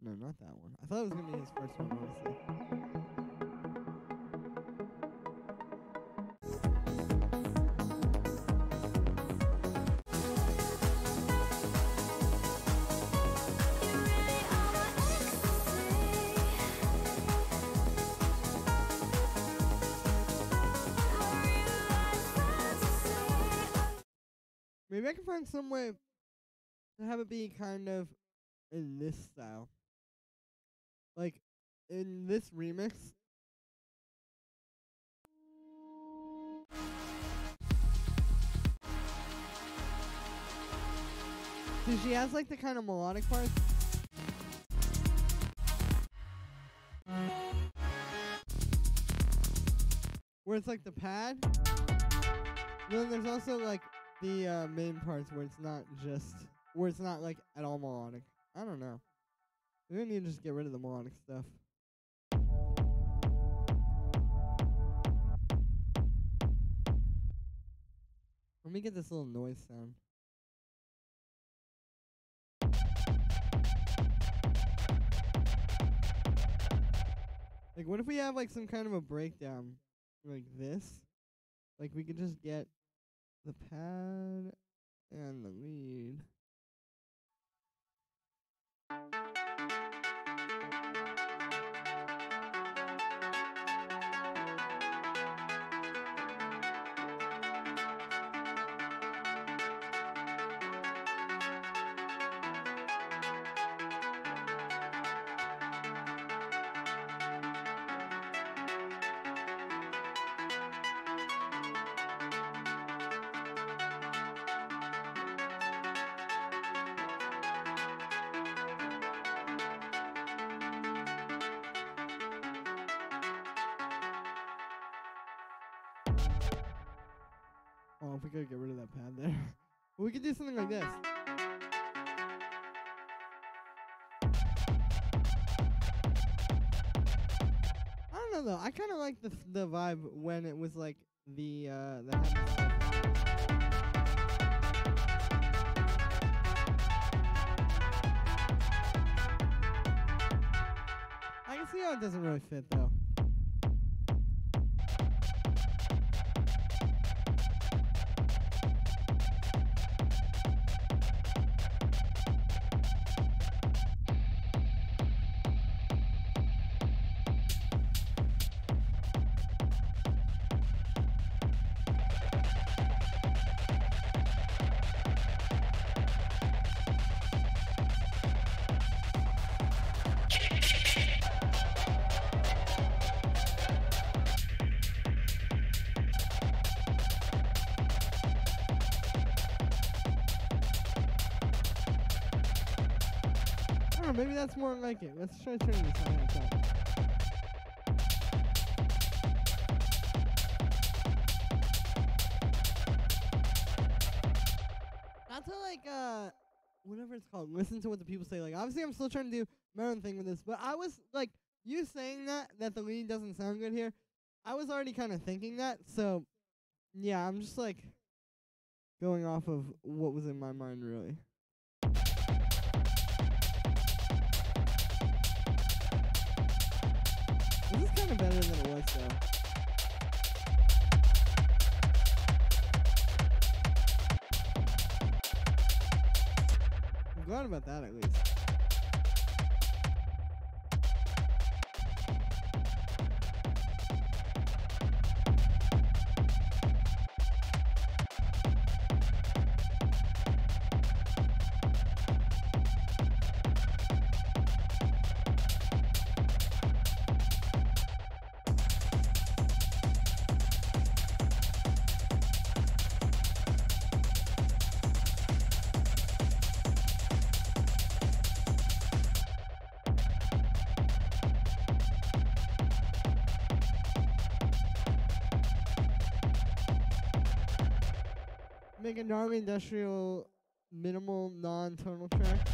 A: No, not that one. I thought it was going to be his first one, honestly. Maybe I can find some way to have it be kind of in this style. Like, in this remix. See, she has like the kind of melodic parts. Where it's like the pad. Then there's also like the main parts where it's not just, where it's not like at all melodic. I don't know. Maybe I need to just get rid of the melodic stuff. Let me get this little noise sound. Like what if we have like some kind of a breakdown like this? Like we could just get the pad and the lead. Oh, if we could get rid of that pad there. We could do something like this. I don't know though. I kind of like the vibe when it was like the I can see how it doesn't really fit though. don't know, maybe that's more like it. Let's try turning this on its up. Not to like whatever it's called, listen to what the people say. Like obviously I'm still trying to do my own thing with this, but I was like, you saying that the lead doesn't sound good here, I was already kind of thinking that, so yeah, I'm just like going off of what was in my mind really. This is kind of better than it was though. I'm glad about that at least. Make a gnarly industrial minimal non-tonal track.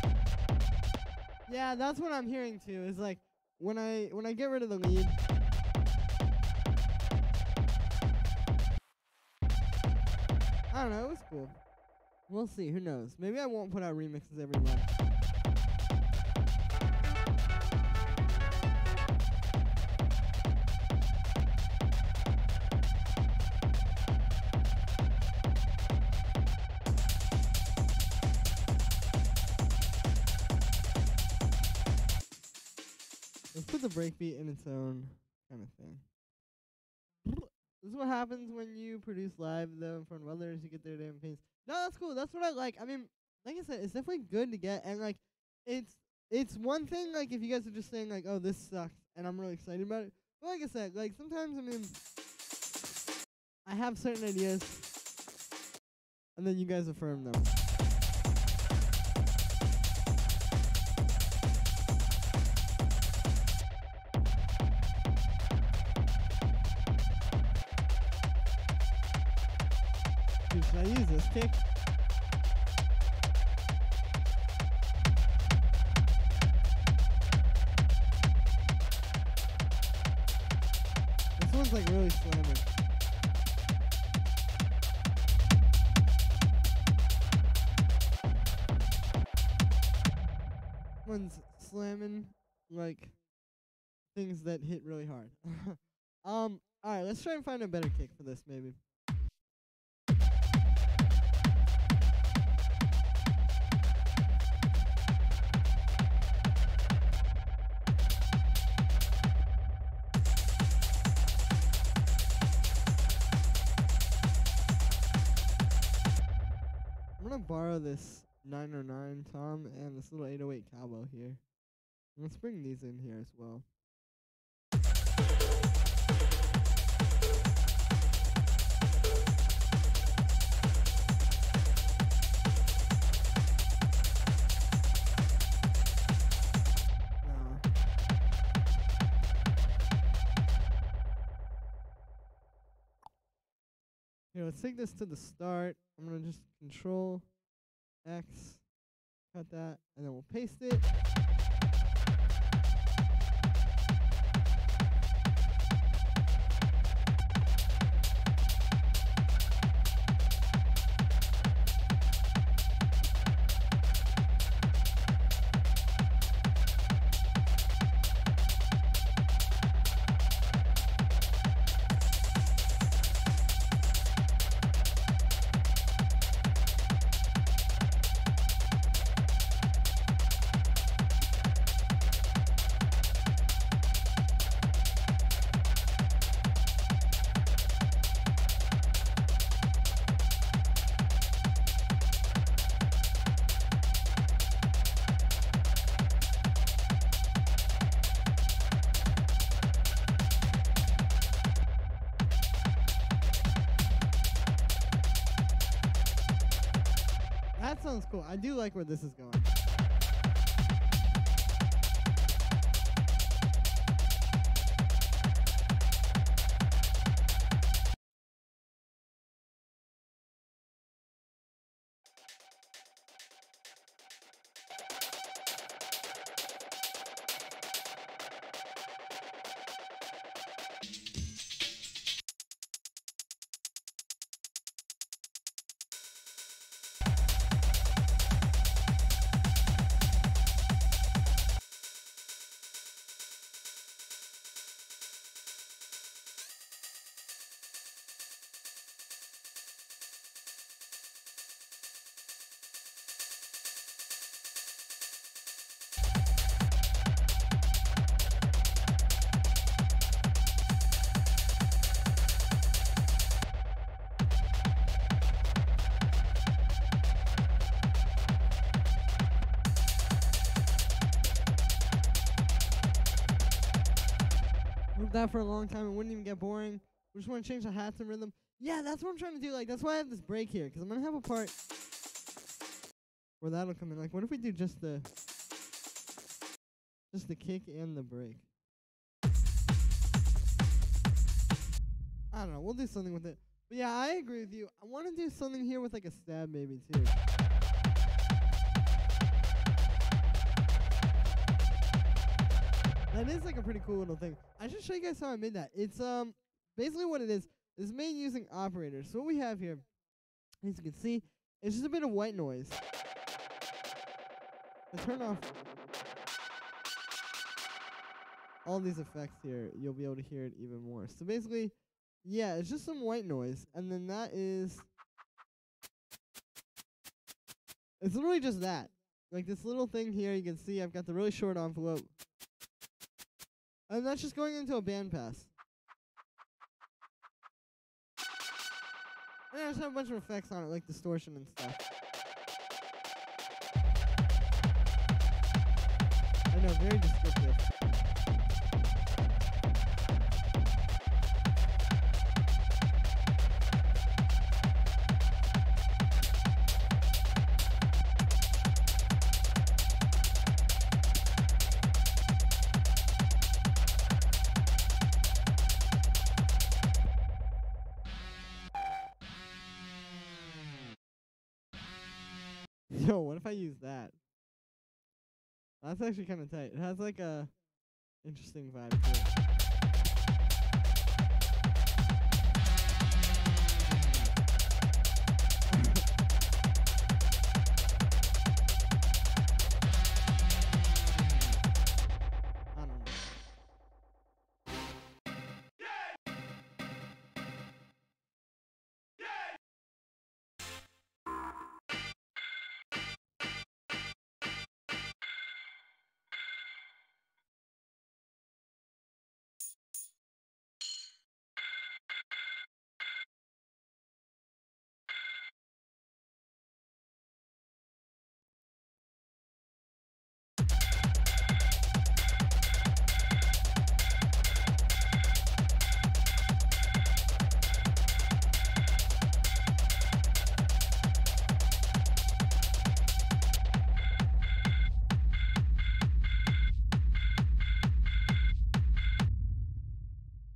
A: Yeah, that's what I'm hearing too. Is like when I get rid of the lead. I don't know, it was cool. We'll see, who knows? Maybe I won't put out remixes every month. Let's put the breakbeat in its own kind of thing. This is what happens when you produce live, though, in front of others. You get their damn pains. No, that's cool. That's what I like. I mean, like I said, it's definitely good to get, and like, it's one thing like if you guys are just saying like, oh, this sucks, and I'm really excited about it. But like I said, like sometimes I mean, I have certain ideas, and then you guys affirm them. Dude, should I use this kick? This one's like really slamming. One's slamming like things that hit really hard. Alright, let's try and find a better kick for this maybe. I'm gonna borrow this 909 tom and this little 808 cowbell here. Let's bring these in here as well. Here, let's take this to the start. I'm gonna just Control X, cut that, and then we'll paste it. That sounds cool. I do like where this is going. loop that for a long time. It wouldn't even get boring. We just want to change the hats and rhythm. Yeah, that's what I'm trying to do. Like, that's why I have this break here, because I'm going to have a part where that'll come in. Like, what if we do just the kick and the break? I don't know. We'll do something with it. But yeah, I agree with you. I want to do something here with like a stab maybe too. That is like a pretty cool little thing. I should show you guys how I made that. It's basically what it is made using operators. So what we have here, as you can see, it's just a bit of white noise. To turn off all these effects here, you'll be able to hear it even more. So basically, yeah, it's just some white noise, and then that is, it's literally just that. Like this little thing here, you can see I've got the really short envelope. And that's just going into a bandpass. And I just have a bunch of effects on it, like distortion and stuff. I know, very descriptive. Yo, what if I use that? That's actually kind of tight. It has like a interesting vibe to it. I don't know.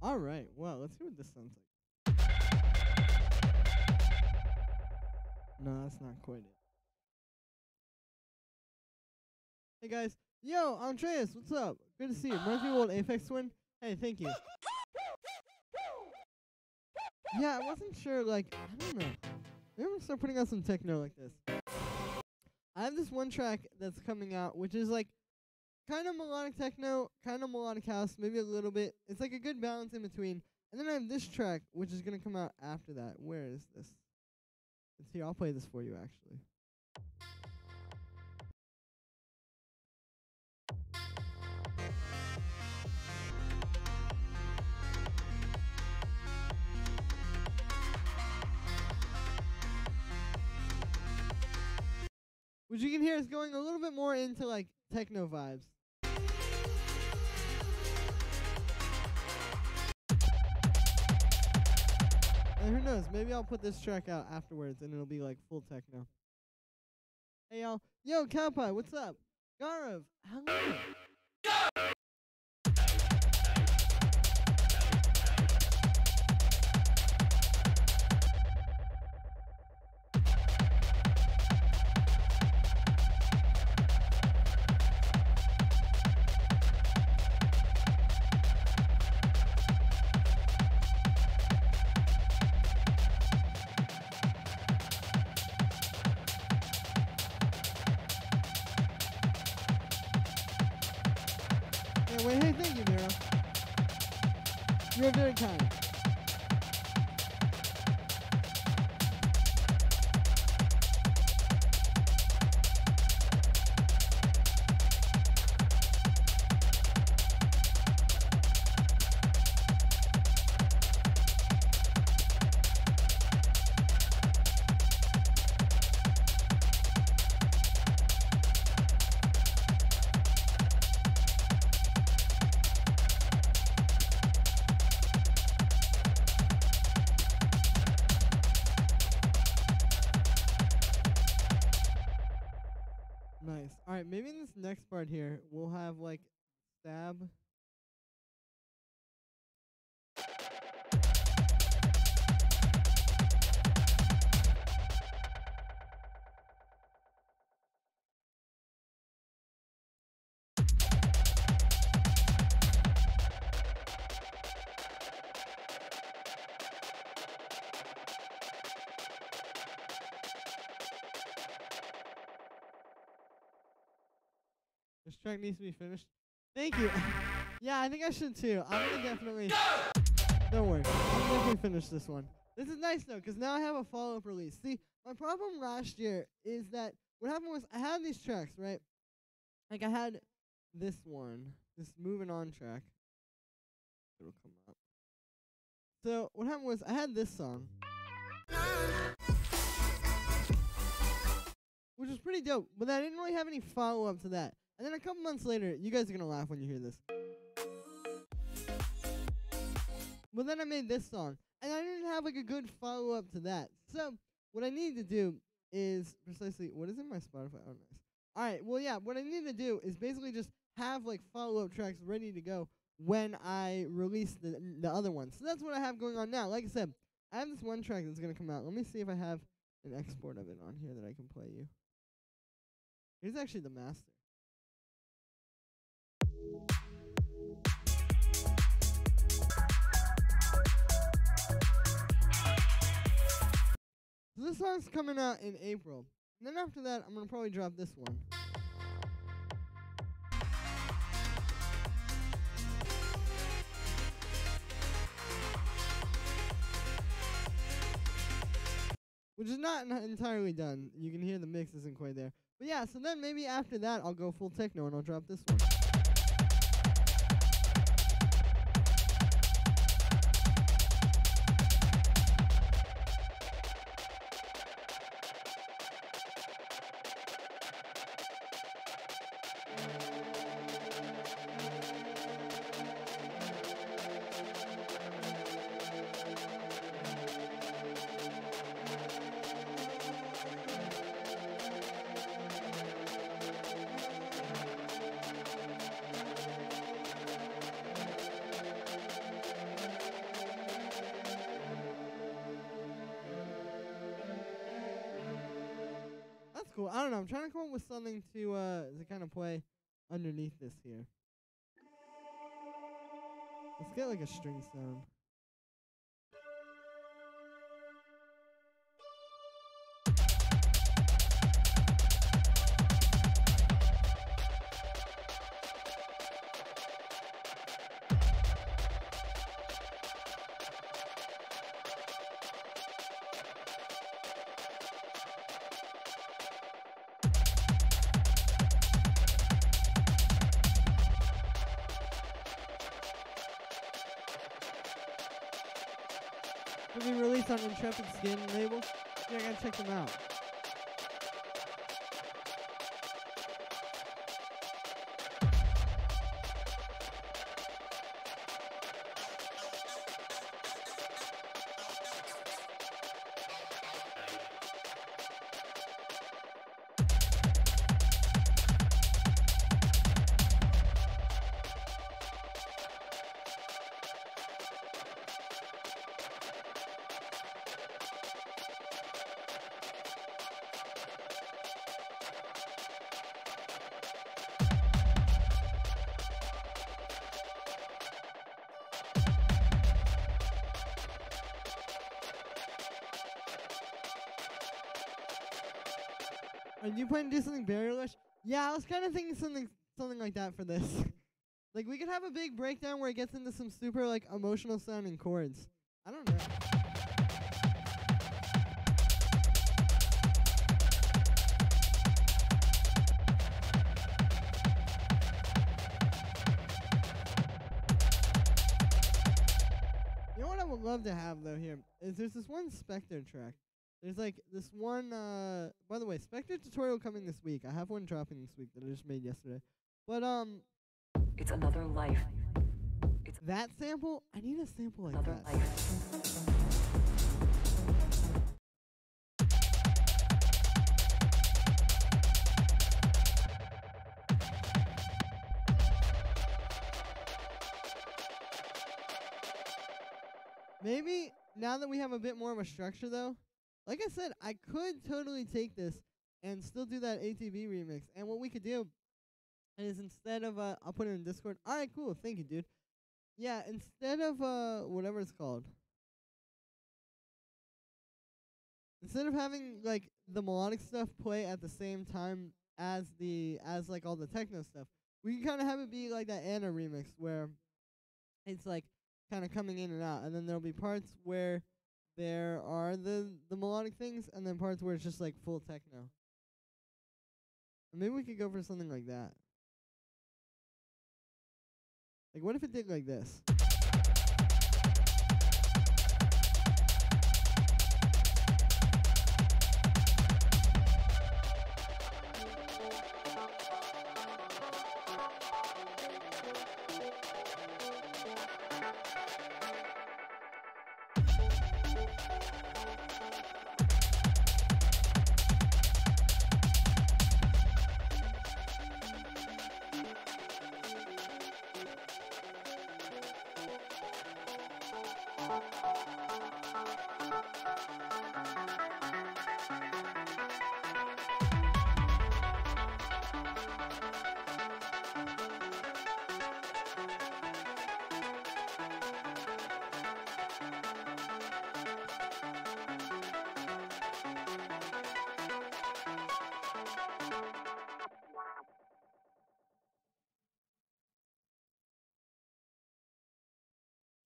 A: All right, well, let's see what this sounds like. No, that's not quite it. Hey guys, yo, Andreas, what's up? Good to see you. Reminds me of old Apex Twin. Hey, thank you. Yeah, I wasn't sure, like, I don't know. Maybe I'm gonna start putting out some techno like this. I have this one track that's coming out, which is like kind of melodic techno, kind of melodic house, maybe a little bit. It's like a good balance in between. And then I have this track, which is going to come out after that. Where is this? It's here. I'll play this for you, actually. Which you can hear is going a little bit more into like techno vibes. And who knows, maybe I'll put this track out afterwards and it'll be like full techno. Hey y'all. Yo, Cowpie, what's up? Garav, hello. Wait, hey, thank you, Miro. You're very kind. Nice. All right, maybe in this next part here, we'll have like stab. This track needs to be finished. Thank you. Yeah, I think I should too. I'm gonna definitely. Don't worry. I'm definitely finish this one. This is nice though, because now I have a follow-up release. See, my problem last year is that what happened was I had these tracks, right? Like I had this one, this moving on track. It'll come up. So what happened was I had this song, which was pretty dope, but I didn't really have any follow-up to that. And then a couple months later, you guys are gonna laugh when you hear this. But then I made this song, and I didn't have like a good follow-up to that. So what I need to do is precisely what is in my Spotify? Oh, nice. All right. Well, yeah. What I need to do is basically just have like follow-up tracks ready to go when I release the other one. So that's what I have going on now. Like I said, I have this one track that's gonna come out. Let me see if I have an export of it on here that I can play you. Here's actually the master. So this song's coming out in April. And then after that, I'm going to probably drop this one. Which is not entirely done. You can hear the mix isn't quite there. But yeah, so then maybe after that, I'll go full techno and I'll drop this one. Cool. I don't know. I'm trying to come up with something to kind of play underneath this here. Let's get like a string sound. Will be released on Intrepid Skin label. Yeah, I gotta check them out. Are you planning to do something barrier-ish? Yeah, I was kind of thinking something like that for this. Like, we could have a big breakdown where it gets into some super, like, emotional sounding chords. I don't know. You know what I would love to have, though, here, is there's this one Spectre track. There's like this one, by the way, Spectre tutorial coming this week. I have one dropping this week that I just made yesterday. But,
C: it's another life. It's
A: that sample, I need a sample like
C: another
A: that.
C: life.
A: Maybe now that we have a bit more of a structure, though, like I said, I could totally take this and still do that ATV remix. And what we could do is instead of, I'll put it in Discord. All right, cool. Thank you, dude. Yeah, instead of, whatever it's called. Instead of having, like, the melodic stuff play at the same time as like, all the techno stuff, we can kind of have it be like that Anna remix where it's, like, kind of coming in and out. And then there'll be parts where there are the melodic things, and then parts where it's just, like, full techno. And maybe we could go for something like that. Like, what if it did like this?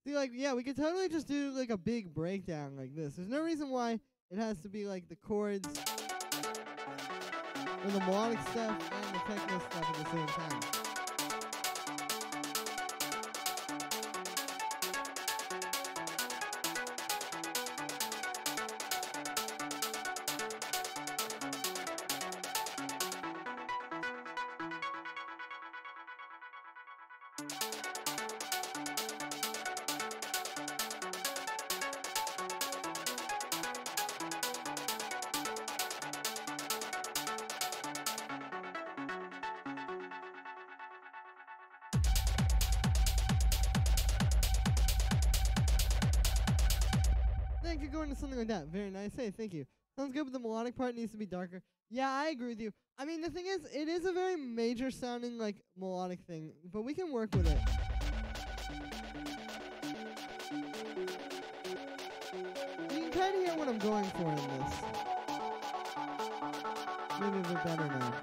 A: See, like, yeah, we could totally just do, like, a big breakdown like this. There's no reason why it has to be, like, the chords or the melodic stuff and the techno stuff at the same time. Then could go into something like that. Very nice. Hey, thank you. Sounds good, but the melodic part needs to be darker. Yeah, I agree with you. I mean, the thing is, it is a very major sounding, like, melodic thing, but we can work with it. You can kind of hear what I'm going for in this. Maybe a bit better now.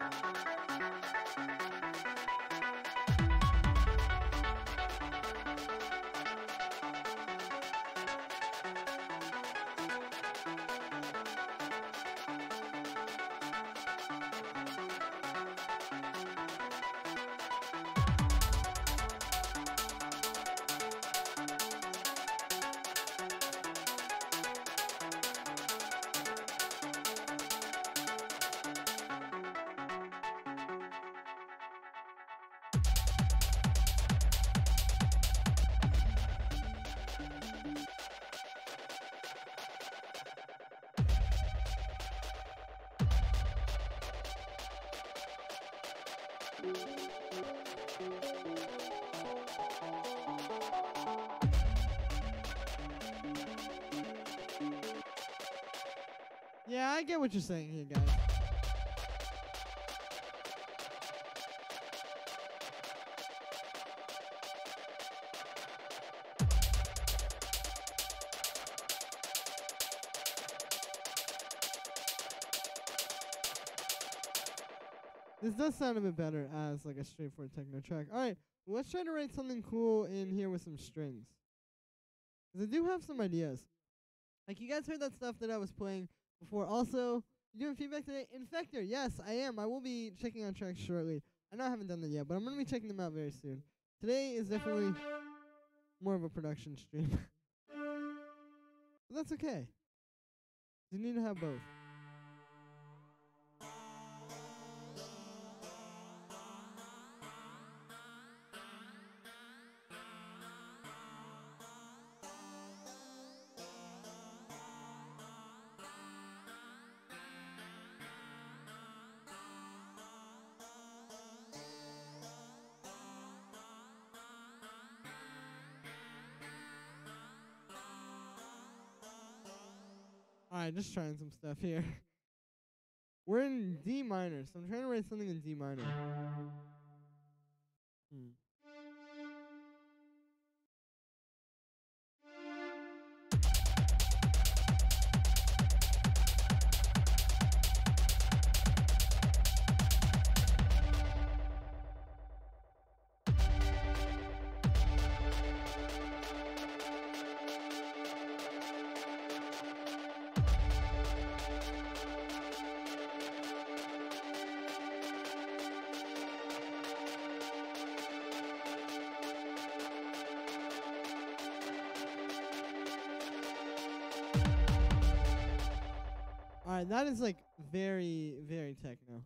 A: Yeah, I get what you're saying here, guys. This does sound a bit better as like a straightforward techno track. Alright, well, let's try to write something cool in here with some strings. 'Cause I do have some ideas. Like, you guys heard that stuff that I was playing before. Also, you doing feedback today? Infector, yes, I am. I will be checking out tracks shortly. I know I haven't done that yet, but I'm going to be checking them out very soon. Today is definitely more of a production stream. But that's okay. You need to have both. Alright, just trying some stuff here. We're in D minor, so I'm trying to write something in D minor. Alright, that is like very, very techno.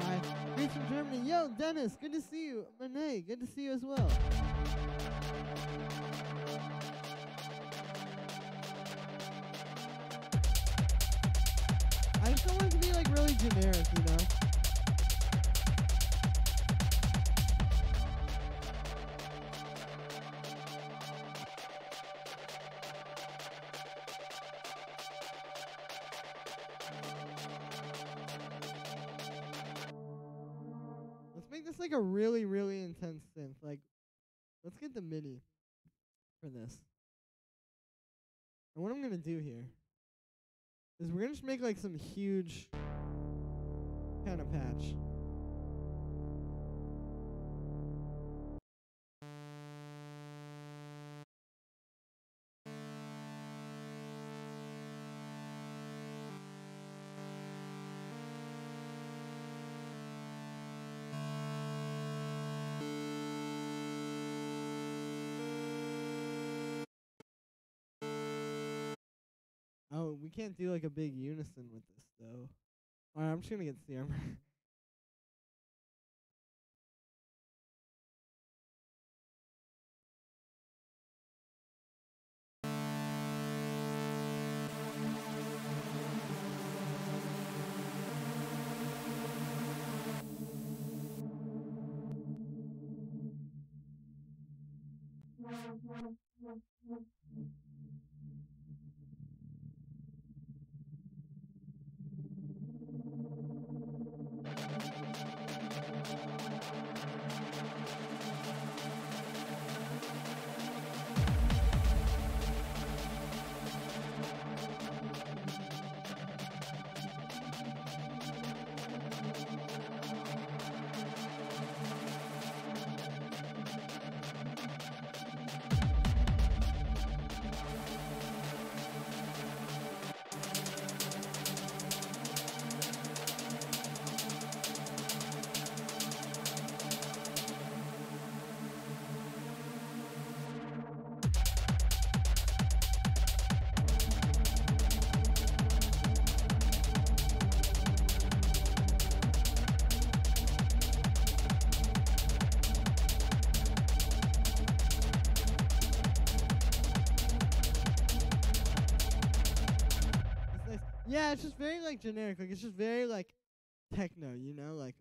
A: Hi, greetings from Germany. Yo, Dennis, good to see you. Renee, good to see you as well. I just don't want it to be like really generic, you know? Let's make this like a really, really intense synth. Like, let's get the MIDI for this. And what I'm gonna do here is we're gonna just make like some huge kind of patch. Oh, we can't do like a big unison with this though. Alright, I'm just gonna get the armor. Yeah, it's just very like generic. Like it's just very like techno, you know, like.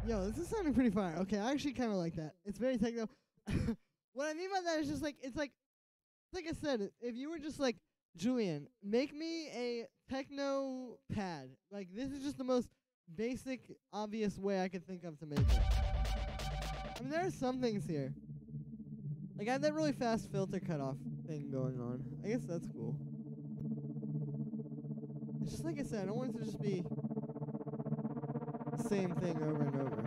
A: Yo, this is sounding pretty fire. Okay, I actually kind of like that. It's very techno. What I mean by that is just like, it's like I said, if you were just like, Julian, make me a techno pad. Like, this is just the most basic, obvious way I could think of to make it. I mean, there are some things here. Like, I have that really fast filter cutoff thing going on. I guess that's cool. It's just like I said, I don't want it to just be the same thing over and over.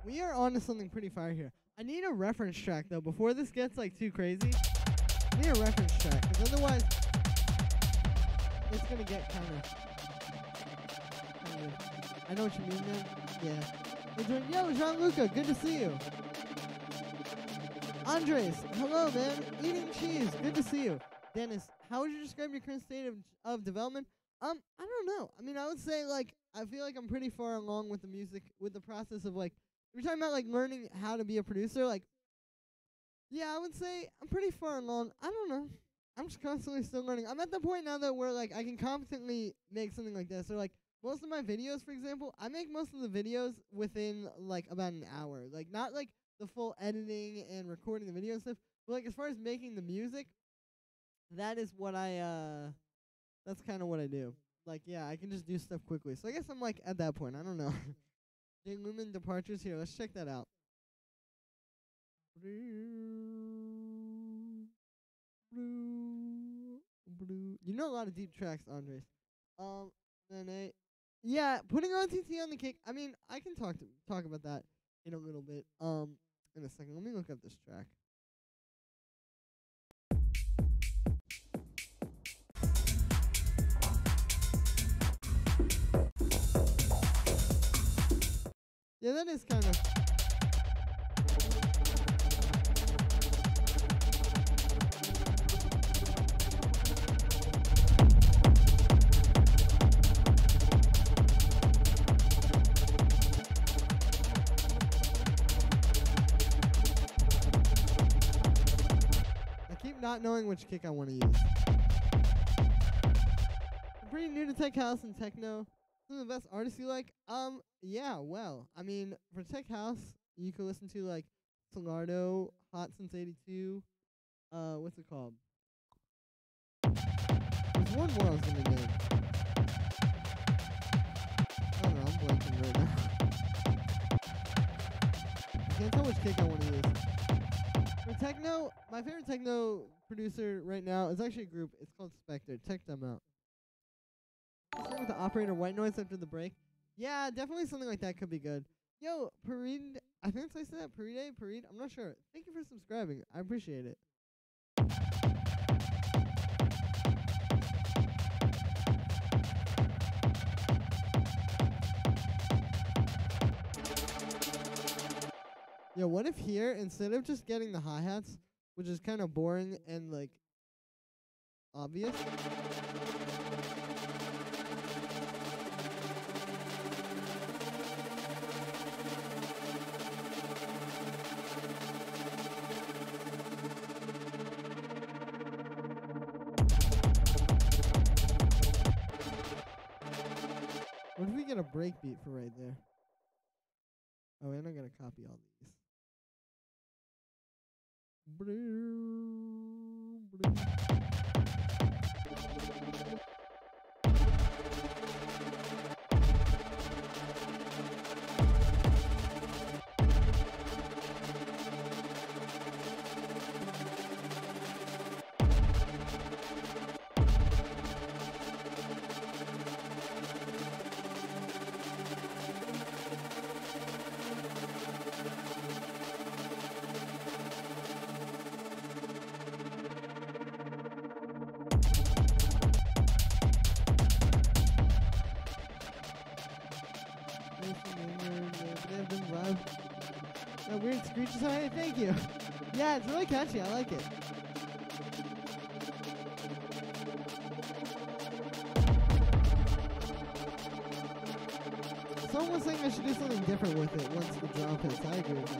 A: We are on to something pretty fire here. I need a reference track though before this gets like too crazy. I need a reference track because otherwise it's gonna get kind of. I know what you mean, man. Yeah. We're doing, yo, Gianluca, good to see you. Andres, hello, man. Eating cheese, good to see you. Dennis, how would you describe your current state of development? I don't know. I mean, I would say like I feel like I'm pretty far along with the music, with the process of like. We're talking about like learning how to be a producer. Like, yeah, I would say I'm pretty far along. I don't know. I'm just constantly still learning. I'm at the point now that where like I can competently make something like this. Or like most of my videos, for example, I make most of the videos within like about an hour. Like not like the full editing and recording the video and stuff, but like as far as making the music, that is what that's kind of what I do. Like, yeah, I can just do stuff quickly. So I guess I'm like at that point. I don't know. J Lumen departures here. Let's check that out. You know a lot of deep tracks, Andres. Yeah, putting OTT on the kick. I mean, I can talk about that in a little bit. In a second. Let me look up this track. Yeah, that is kind of. I keep not knowing which kick I want to use. I'm pretty new to tech house and techno. Some of the best artists you like? Yeah, well, I mean, for tech house, you can listen to like Solardo, Hot Since '82. What's it called? There's one more I was gonna name. I don't know, I'm blanking right now. I can't tell which kick I want to use. For techno, my favorite techno producer right now is actually a group. It's called Spectre. Check them out. With the operator white noise after the break. Yeah, definitely something like that could be good. Yo, Parid, I think I said that. Parid, I'm not sure. Thank you for subscribing. I appreciate it. Yo, what if here, instead of just getting the hi-hats, which is kind of boring and like obvious, what if we get a breakbeat for right there? Oh, and I gotta copy all these. weird screeches. Hey, thank you. Yeah, it's really catchy. I like it. Someone was saying I should do something different with it once the drop hits. I agree with that.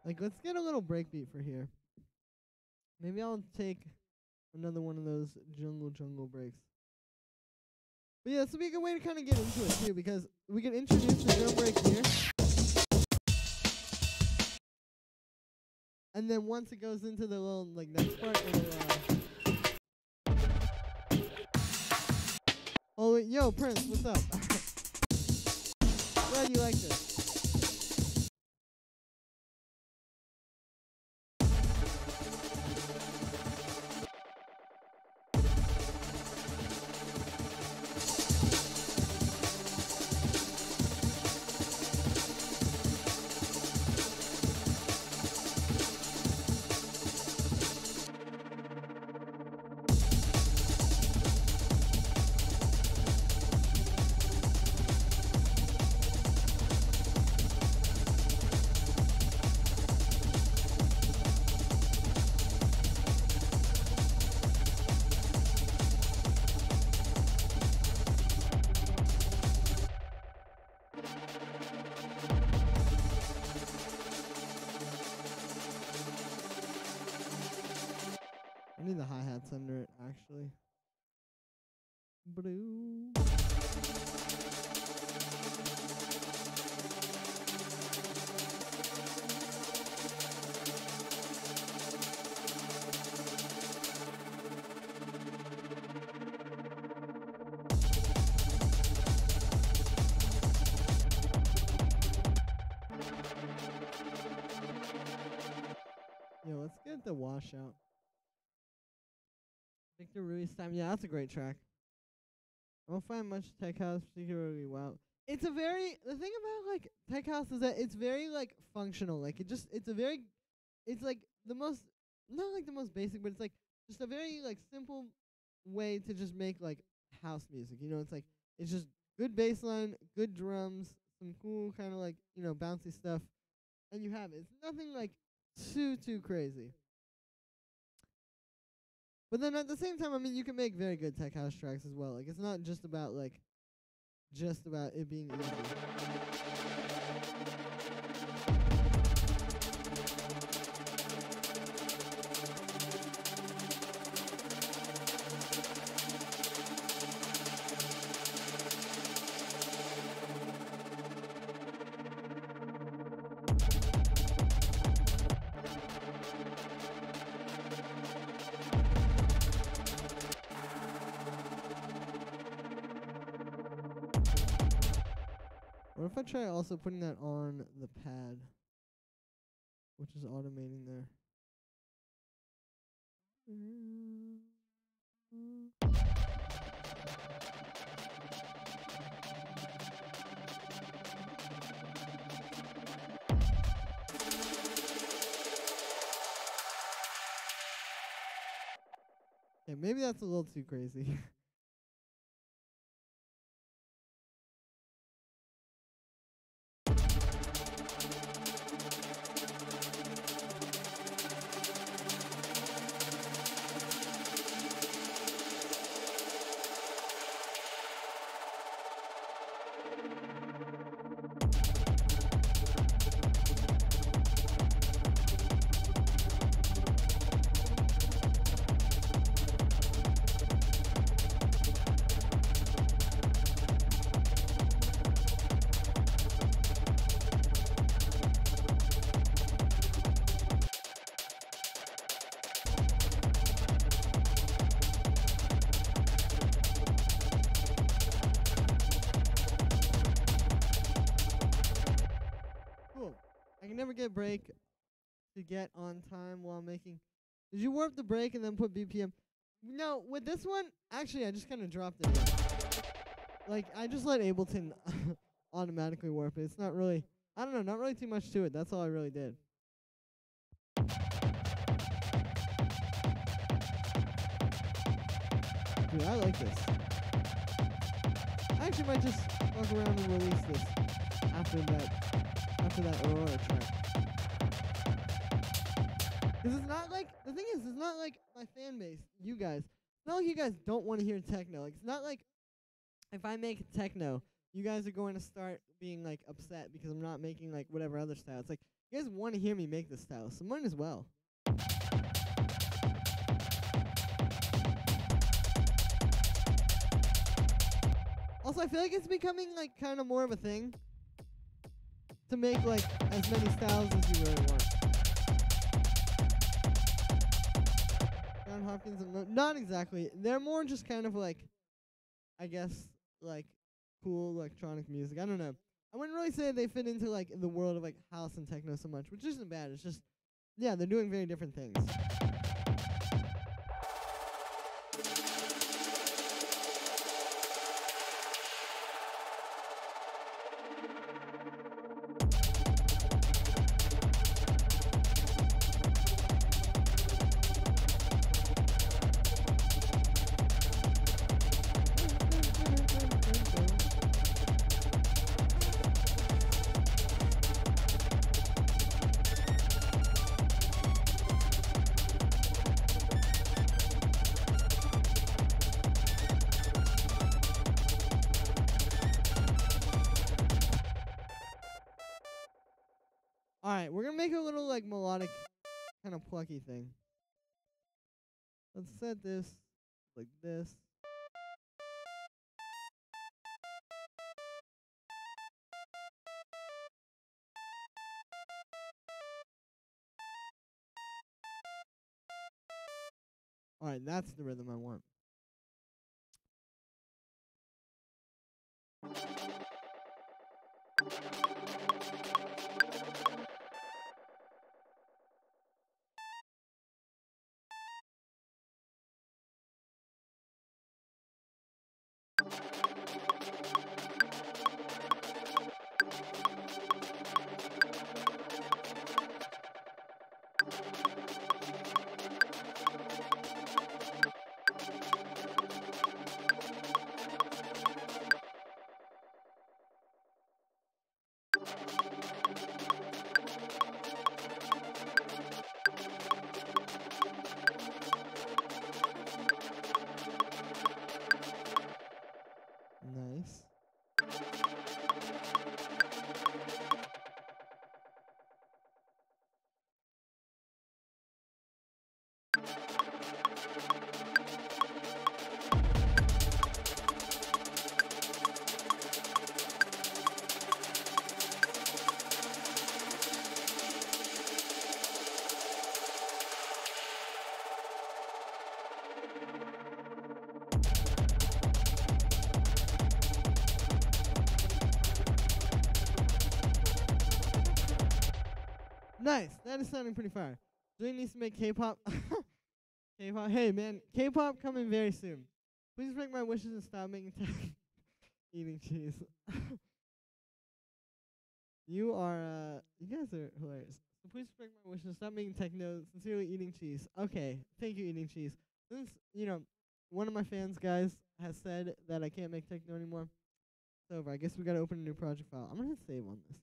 A: Like, let's get a little breakbeat for here. Maybe I'll take another one of those jungle breaks. But yeah, this will be a good way to kind of get into it too, because we can introduce the drum break here. And then once it goes into the little, like, next part, it'll, oh, yo, Prince, what's up? Glad you like this. I need the hi-hats under it, actually. Blue. Yo, let's get the washout. Victor Ruiz time. Yeah, that's a great track. I don't find much tech house particularly wow. It's a very, the thing about like tech house is that it's very like functional. Like it's like the most, not like the most basic, but it's like just a very like simple way to just make like house music. You know, it's like, it's just good bass line, good drums, some cool kind of like, you know, bouncy stuff. And you have it. It's nothing like too crazy. But then at the same time, I mean, you can make very good tech house tracks as well. Like, it's not just about it being easy. What if I try also putting that on the pad, which is automating there? Yeah, maybe that's a little too crazy. I can never get break to get on time while making. Did you warp the break and then put BPM? No, with this one, actually, I just kind of dropped it in. Like, I just let Ableton automatically warp it. It's not really, I don't know, not really too much to it. That's all I really did. Dude, I like this. I actually might just walk around and release this after that Aurora track. Cause it's not like, the thing is, it's not like my fan base, you guys. It's not like you guys don't want to hear techno. Like, it's not like if I make techno, you guys are going to start being like upset because I'm not making like whatever other style. It's like, you guys want to hear me make this style, so might as well. Also, I feel like it's becoming like kind of more of a thing to make like as many styles as you really want. John Hopkins and not exactly. They're more just kind of like, I guess, like cool electronic music. I don't know. I wouldn't really say they fit into like the world of like house and techno so much, which isn't bad. It's just, yeah, they're doing very different things. Alright, we're gonna make a little like melodic kind of plucky thing. Let's set this like this. Alright, that's the rhythm I want. Nice. Nice. That is sounding pretty fire. Julie needs to make K-pop. K-pop. Hey, man. K-pop coming very soon. Please break my wishes and stop making eating cheese. You guys are hilarious. So please break my wishes and stop making techno. Sincerely, eating cheese. Okay. Thank you, eating cheese. Since, one of my fans, guys, has said that I can't make techno anymore. It's over. I guess we gotta open a new project file. I'm gonna hit save on this.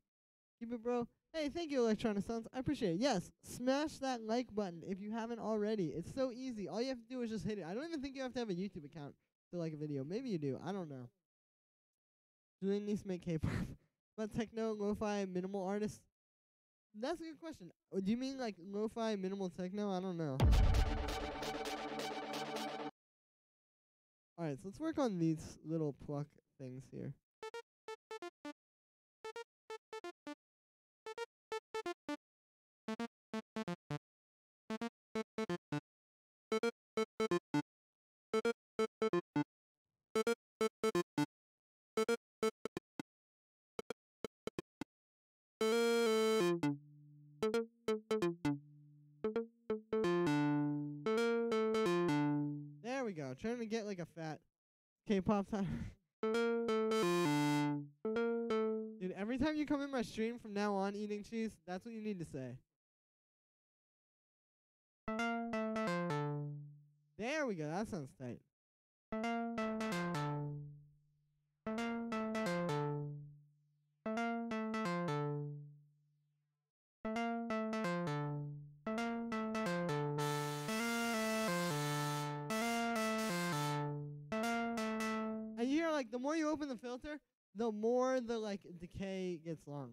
A: Keep it, bro. Hey, thank you, Electronic Sounds. I appreciate it. Yes, smash that like button if you haven't already. It's so easy. All you have to do is just hit it. I don't even think you have to have a YouTube account to like a video. Maybe you do. I don't know. Julian needs to make K-pop. About techno, lo-fi, minimal artists? That's a good question. Do you mean like lo-fi, minimal techno? I don't know. Alright, so let's work on these little pluck things here. There we go. Trying to get like a fat K-pop time. Dude, Dude, every time you come in my stream from now on eating cheese, that's what you need to say. There we go. That sounds tight. And you hear, like, the more you open the filter, the more the, like, decay gets long.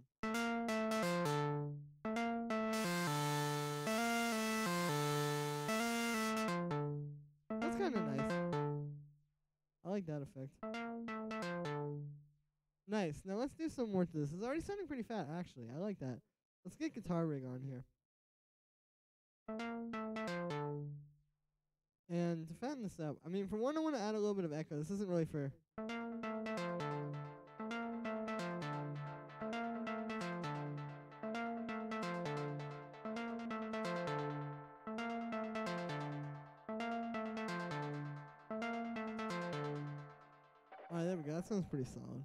A: That's kind of nice. I like that effect. Nice. Now let's do some more to this. It's already sounding pretty fat, actually. I like that. Let's get guitar rig on here. And to fatten this up, I mean, for one, I want to add a little bit of echo. This isn't really for... Alright, there we go. That sounds pretty solid.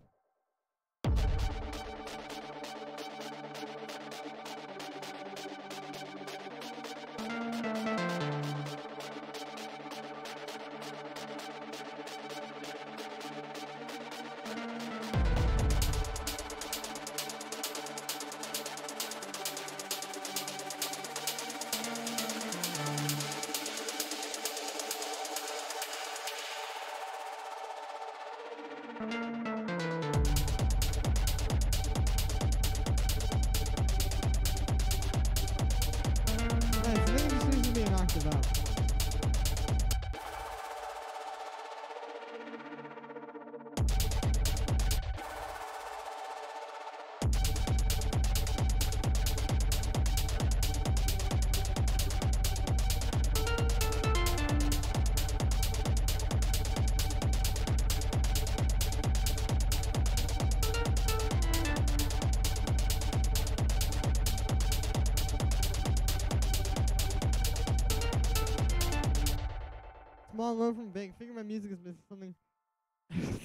A: Small load from big. Figure my music is missing something.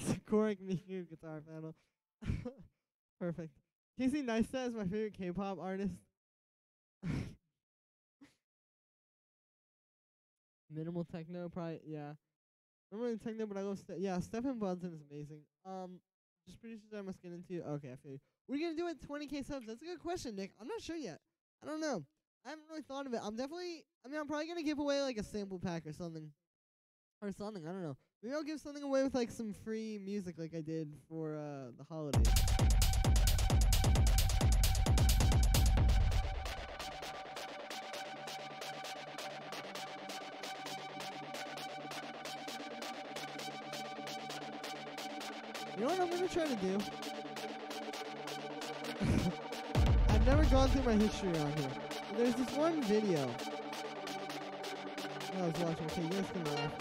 A: Sakura Miku guitar pedal. Perfect. Casey Neistat is my favorite K-pop artist. Minimal techno, probably. Yeah. I'm really techno, but I love Stefan Bunsen is amazing. Just producers I must get into. Okay, I feel you. What are you gonna do with 20K subs? That's a good question, Nick. I'm not sure yet. I don't know. I haven't really thought of it. I'm probably gonna give away like a sample pack or something. I don't know. Maybe I'll give something away with like some free music like I did for the holidays. You know what I'm gonna try to do? I've never gone through my history on here. But there's this one video I was watching. Okay, you guys can laugh.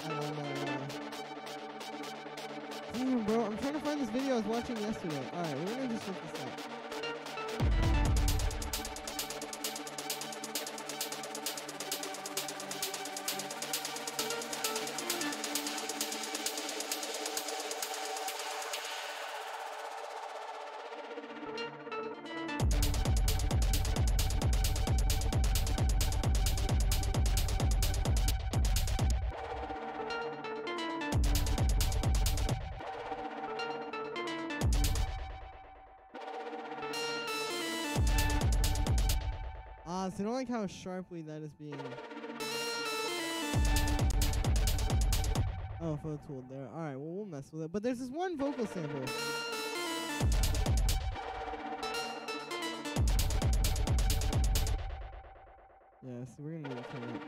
A: Damn, bro, I'm trying to find this video I was watching yesterday. Alright, we're gonna just look this up. So I don't like how sharply that is being... Oh, photo tool there. Alright, well, we'll mess with it. But there's this one vocal sample. Yeah, so we're gonna need to turn it.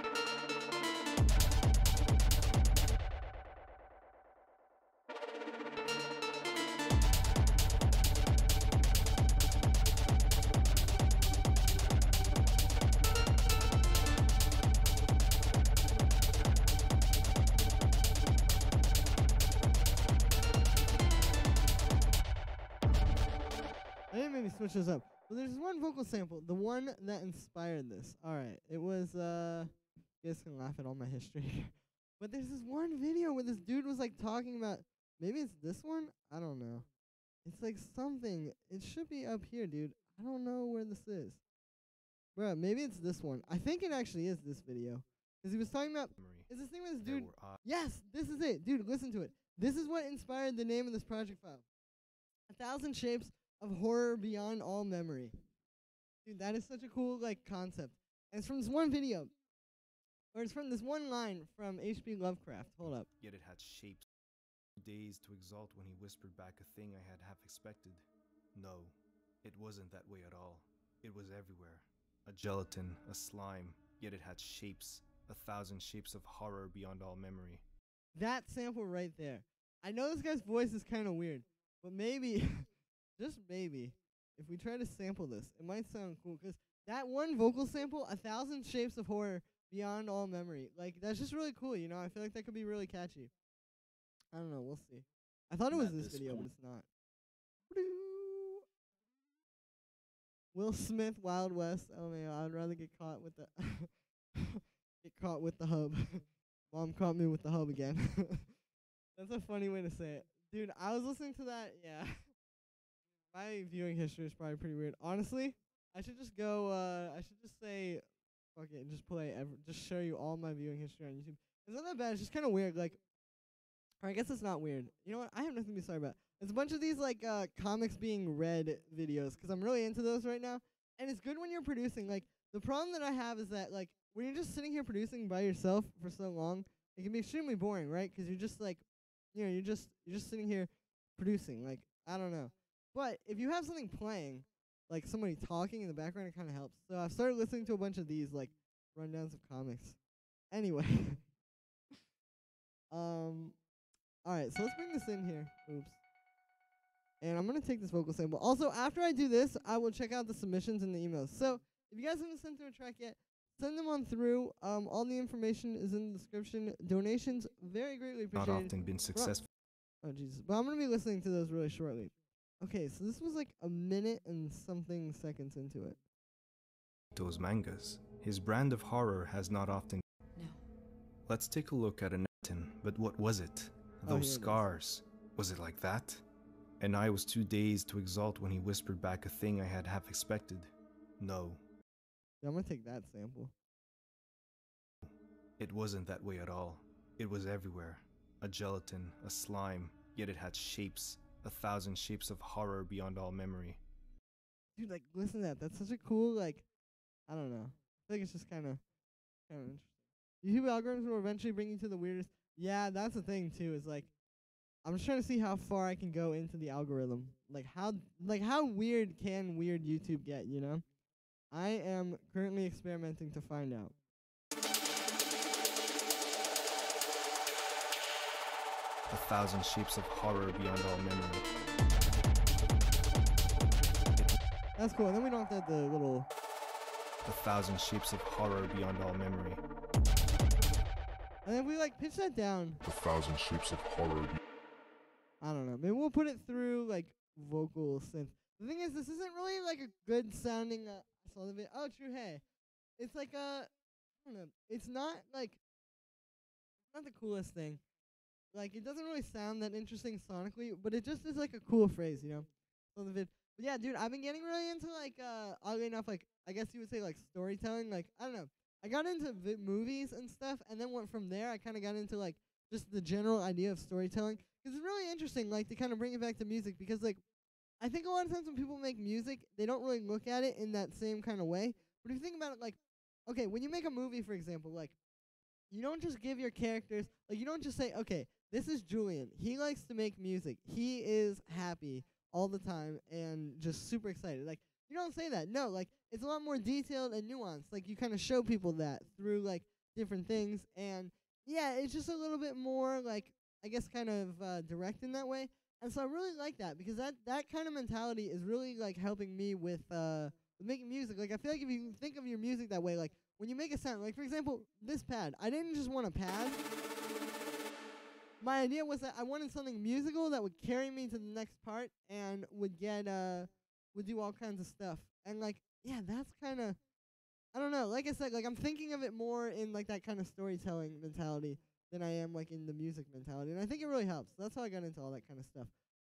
A: Switch this up. Well, there's one vocal sample, the one that inspired this. Alright, it was, you guys can laugh at all my history. But there's this one video where this dude was, like, talking about, maybe it's this one? I don't know. It's like something. It should be up here, dude. I don't know where this is. Bruh, maybe it's this one. I think it actually is this video. Because he was talking about, is this thing with this dude? Yes, this is it. Dude, listen to it. This is what inspired the name of this project file. 1,000 Shapes of Horror Beyond All Memory. Dude, that is such a cool, like, concept. And it's from this one video. Or it's from this one line from H.P. Lovecraft. Hold up.
D: Yet it had shapes. Days to exult when he whispered back a thing I had half expected. No, it wasn't that way at all. It was everywhere. A gelatin, a slime, yet it had shapes. 1,000 shapes of horror beyond all memory.
A: That sample right there. I know this guy's voice is kind of weird, but maybe, just maybe, if we try to sample this, it might sound cool. Because that one vocal sample, 1,000 Shapes of Horror Beyond All Memory, like, that's just really cool, you know? I feel like that could be really catchy. I don't know, we'll see. I thought it was this video, but it's not. Will Smith, Wild West. Oh man, I'd rather get caught with the get caught with the hub. Mom caught me with the hub again. That's a funny way to say it. Dude, I was listening to that, yeah. My viewing history is probably pretty weird. Honestly, I should just go, I should just say, fuck it, and just play, just show you all my viewing history on YouTube. It's not that bad, it's just kind of weird, like, or I guess it's not weird. You know what, I have nothing to be sorry about. It's a bunch of these, like, comics being read videos, because I'm really into those right now. And it's good when you're producing. Like, the problem that I have is that, like, when you're just sitting here producing by yourself for so long, it can be extremely boring, right? Because you're just, like, you know, you're just sitting here producing. Like, I don't know. But if you have something playing, like somebody talking in the background, it kind of helps. So I've started listening to a bunch of these, like, rundowns of comics. Anyway. Alright, so let's bring this in here. Oops. And I'm going to take this vocal sample. Also, after I do this, I will check out the submissions and the emails. So, if you guys haven't sent through a track yet, send them on through. All the information is in the description. Donations, very greatly appreciated.
D: Not often been successful.
A: Oh, Jesus. But I'm going to be listening to those really shortly. Okay, so this was like a minute and something seconds into it.
D: Those mangas. His brand of horror has not often.
B: No.
D: Let's take a look at a Neptune. But what was it?
A: Oh,
D: Those scars. Was it like that? And I was too dazed to exult when he whispered back a thing I had half expected. No.
A: Yeah, I'm going to take that sample.
D: It wasn't that way at all. It was everywhere. A gelatin, a slime, yet it had shapes. 1,000 shapes of horror beyond all memory.
A: Dude, like, listen to that. That's such a cool, like, I don't know. I think it's just kind of interesting. YouTube algorithms will eventually bring you to the weirdest. Yeah, that's the thing, too, is, like, I'm just trying to see how far I can go into the algorithm. Like, how weird can weird YouTube get, you know? I am currently experimenting to find out.
D: A 1,000 shapes of horror beyond all memory.
A: That's cool. And then we don't have to have the little...
D: 1,000 shapes of horror beyond all memory.
A: And then we, like, pitch that down.
E: 1,000 shapes of horror.
A: I don't know. Maybe we'll put it through, like, vocal synth. The thing is, this isn't really, like, a good sounding... I saw the video. Oh, true, hey. It's like, I don't know. It's not, like... It's not the coolest thing. Like, it doesn't really sound that interesting sonically, but it just is, like, a cool phrase, you know? So the vid. But yeah, dude, I've been getting really into, like, oddly enough, like, I guess you would say, like, storytelling. Like, I don't know. I got into movies and stuff, and then went from there. I kind of got into, like, just the general idea of storytelling. Because it's really interesting, like, to kind of bring it back to music. Because, like, I think a lot of times when people make music, they don't really look at it in that same kind of way. But if you think about it, like, okay, when you make a movie, for example, like, you don't just give your characters, like, you don't just say, okay, this is Julian. He likes to make music. He is happy all the time and just super excited. Like, you don't say that. No, like, it's a lot more detailed and nuanced. Like, you kind of show people that through, like, different things. And, yeah, it's just a little bit more, like, I guess kind of direct in that way. And so I really like that because that kind of mentality is really, like, helping me with making music. Like, I feel like if you think of your music that way, like, when you make a sound, like, for example, this pad. I didn't just want a pad. My idea was that I wanted something musical that would carry me to the next part and would do all kinds of stuff. And, like, yeah, that's kind of, I don't know. Like I said, like, I'm thinking of it more in, like, that kind of storytelling mentality than I am, like, in the music mentality. And I think it really helps. That's how I got into all that kind of stuff.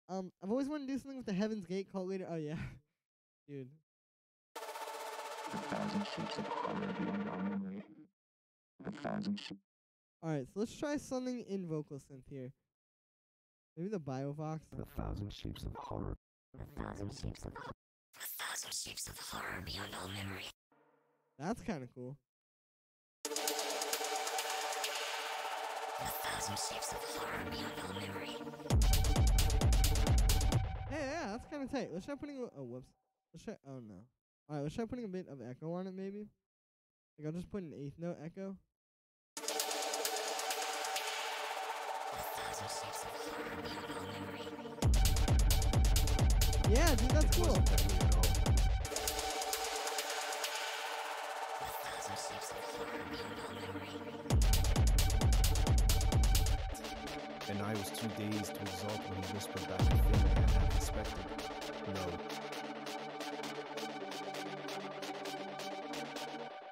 A: I've always wanted to do something with the Heaven's Gate cult leader. Oh yeah, dude. All right, so let's try something in vocal synth here. Maybe the Biovox.
E: The thousand shapes of horror.
B: Beyond all memory.
A: That's kind of cool.
B: Beyond all memory.
A: Yeah, that's kind of tight. Let's try putting. Oh, whoops. Let's try. Oh no. All right, let's try putting a bit of echo on it, maybe. Like I'll just put an eighth note echo. Yeah, dude, that's cool.
D: And I was too dazed to exult when he whispered back a thing I had half expected. No.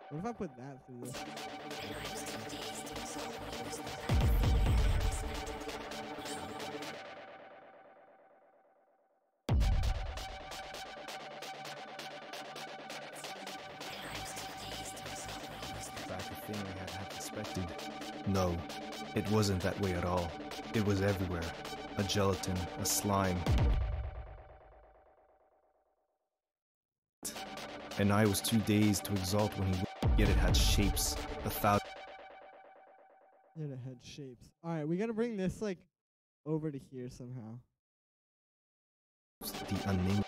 A: What if I put that through this?
D: Back a thing I had half expected. No, it wasn't that way at all. It was everywhere. A gelatin, a slime. And I was too dazed to exult when he yet it had shapes, 1,000.
A: Yeah, it had shapes. All right, we gotta bring this like over to here somehow.
D: The unnamed.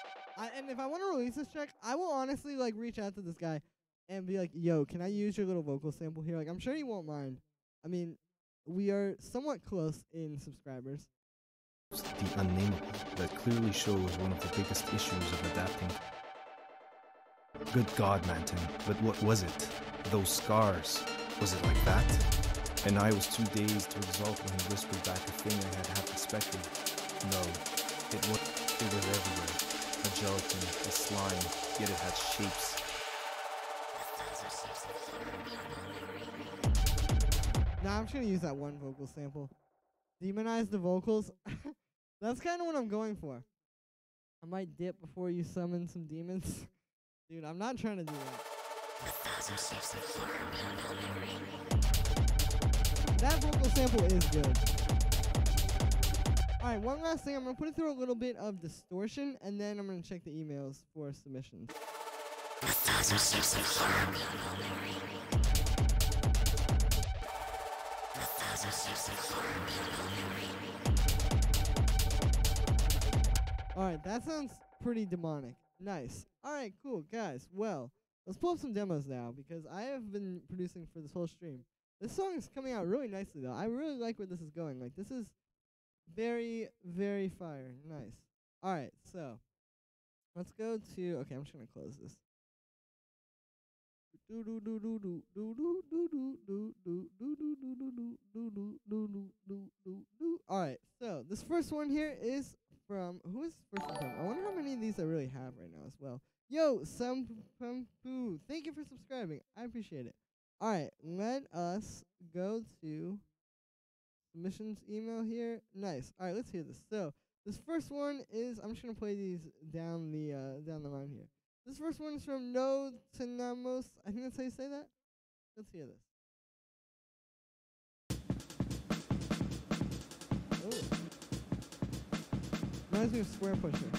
A: And if I want to release this track, I will honestly like reach out to this guy and be like, "Yo, can I use your little vocal sample here?" Like, I'm sure he won't mind. I mean, we are somewhat close in subscribers.
D: The unnameable that clearly shows one of the biggest issues of adapting. Good God, Manton, but what was it? Those scars. Was it like that? And I was too dazed to exult when he whispered back a thing I had half expected. No, it was everywhere. A gelatin, a slime, yet it had shapes.
A: Nah, I'm just gonna use that one vocal sample. Demonize the vocals. That's kind of what I'm going for. I might dip before you summon some demons. Dude, I'm not trying to do that. That vocal sample is good. Alright, one last thing. I'm going to put it through a little bit of distortion, and then I'm going to check the emails for submissions. Alright, that sounds pretty demonic. Nice. Alright, cool. Guys, well, let's pull up some demos now, because I have been producing for this whole stream. This song is coming out really nicely, though. I really like where this is going. Like, this is very, very fire. Nice. Alright, so let's go to... Okay, I'm just going to close this. Alright, so this first one here is from... Who is this first one from? I wonder how many of these I really have right now as well. Yo, Sampoo, thank you for subscribing. I appreciate it. Alright, let us go to submissions email here. Nice. Alright, let's hear this. So, this first one is... I'm just going to play these down the line here. This first one is from No Tenamos. I think that's how you say that. Let's hear this. Oh. Reminds me of Square Pusher.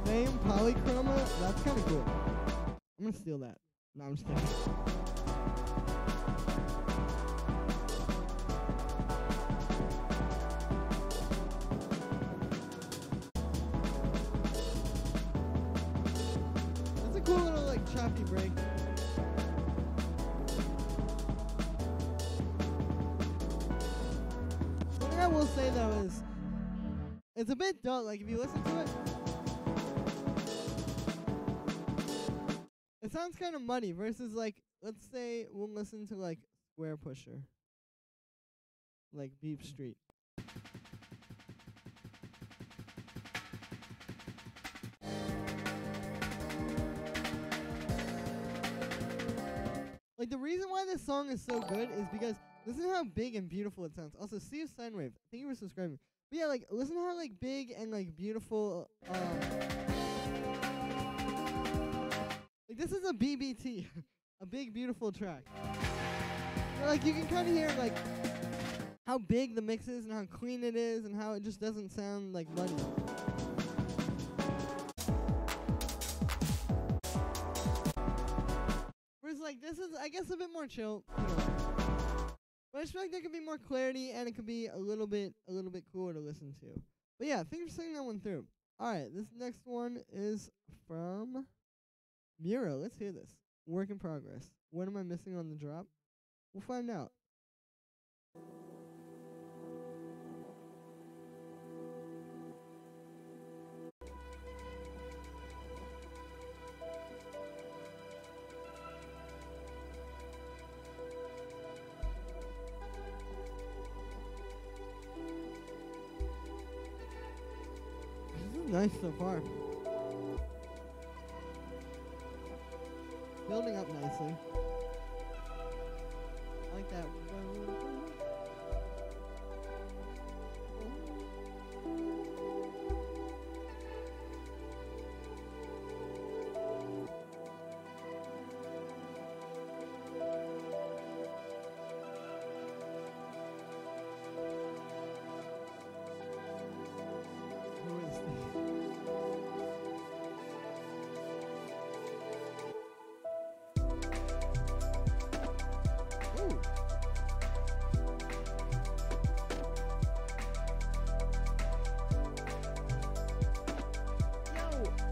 A: Name Polychroma. That's kind of cool. I'm gonna steal that. No, I'm just kidding. That's a cool little like choppy break. Something I will say though is it's a bit dull. Like if you listen to it, it sounds kind of muddy versus like, let's say we'll listen to like Square Pusher, like Beep Street. Like, the reason why this song is so good is because listen to how big and beautiful it sounds. Also, see you, Sine Thank you for subscribing. But yeah, like, listen to how, like, big and, like, beautiful, like, this is a BBT. A big, beautiful track. So, like, you can kind of hear, like, how big the mix is and how clean it is and how it just doesn't sound, like, muddy. Whereas, like, this is, I guess, a bit more chill, you know. But I just feel like there could be more clarity and it could be a little bit cooler to listen to. But yeah, thanks for sending that one through. Alright, this next one is from Mira. Let's hear this. Work in progress. What am I missing on the drop? We'll find out. Nice so far. Building up nicely. I like that.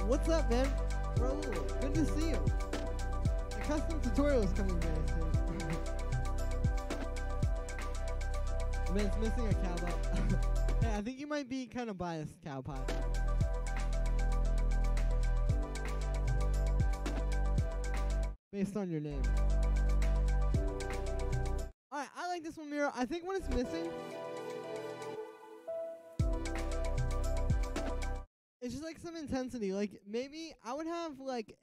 A: What's up, man? Bro, good to see you. The custom tutorial is coming very soon. Man, it's missing a cow pot. Hey, I think you might be kind of biased, cow pot. Based on your name. Alright, I like this one, Mira. I think what it's missing, it's just like some intensity. Like maybe I would have like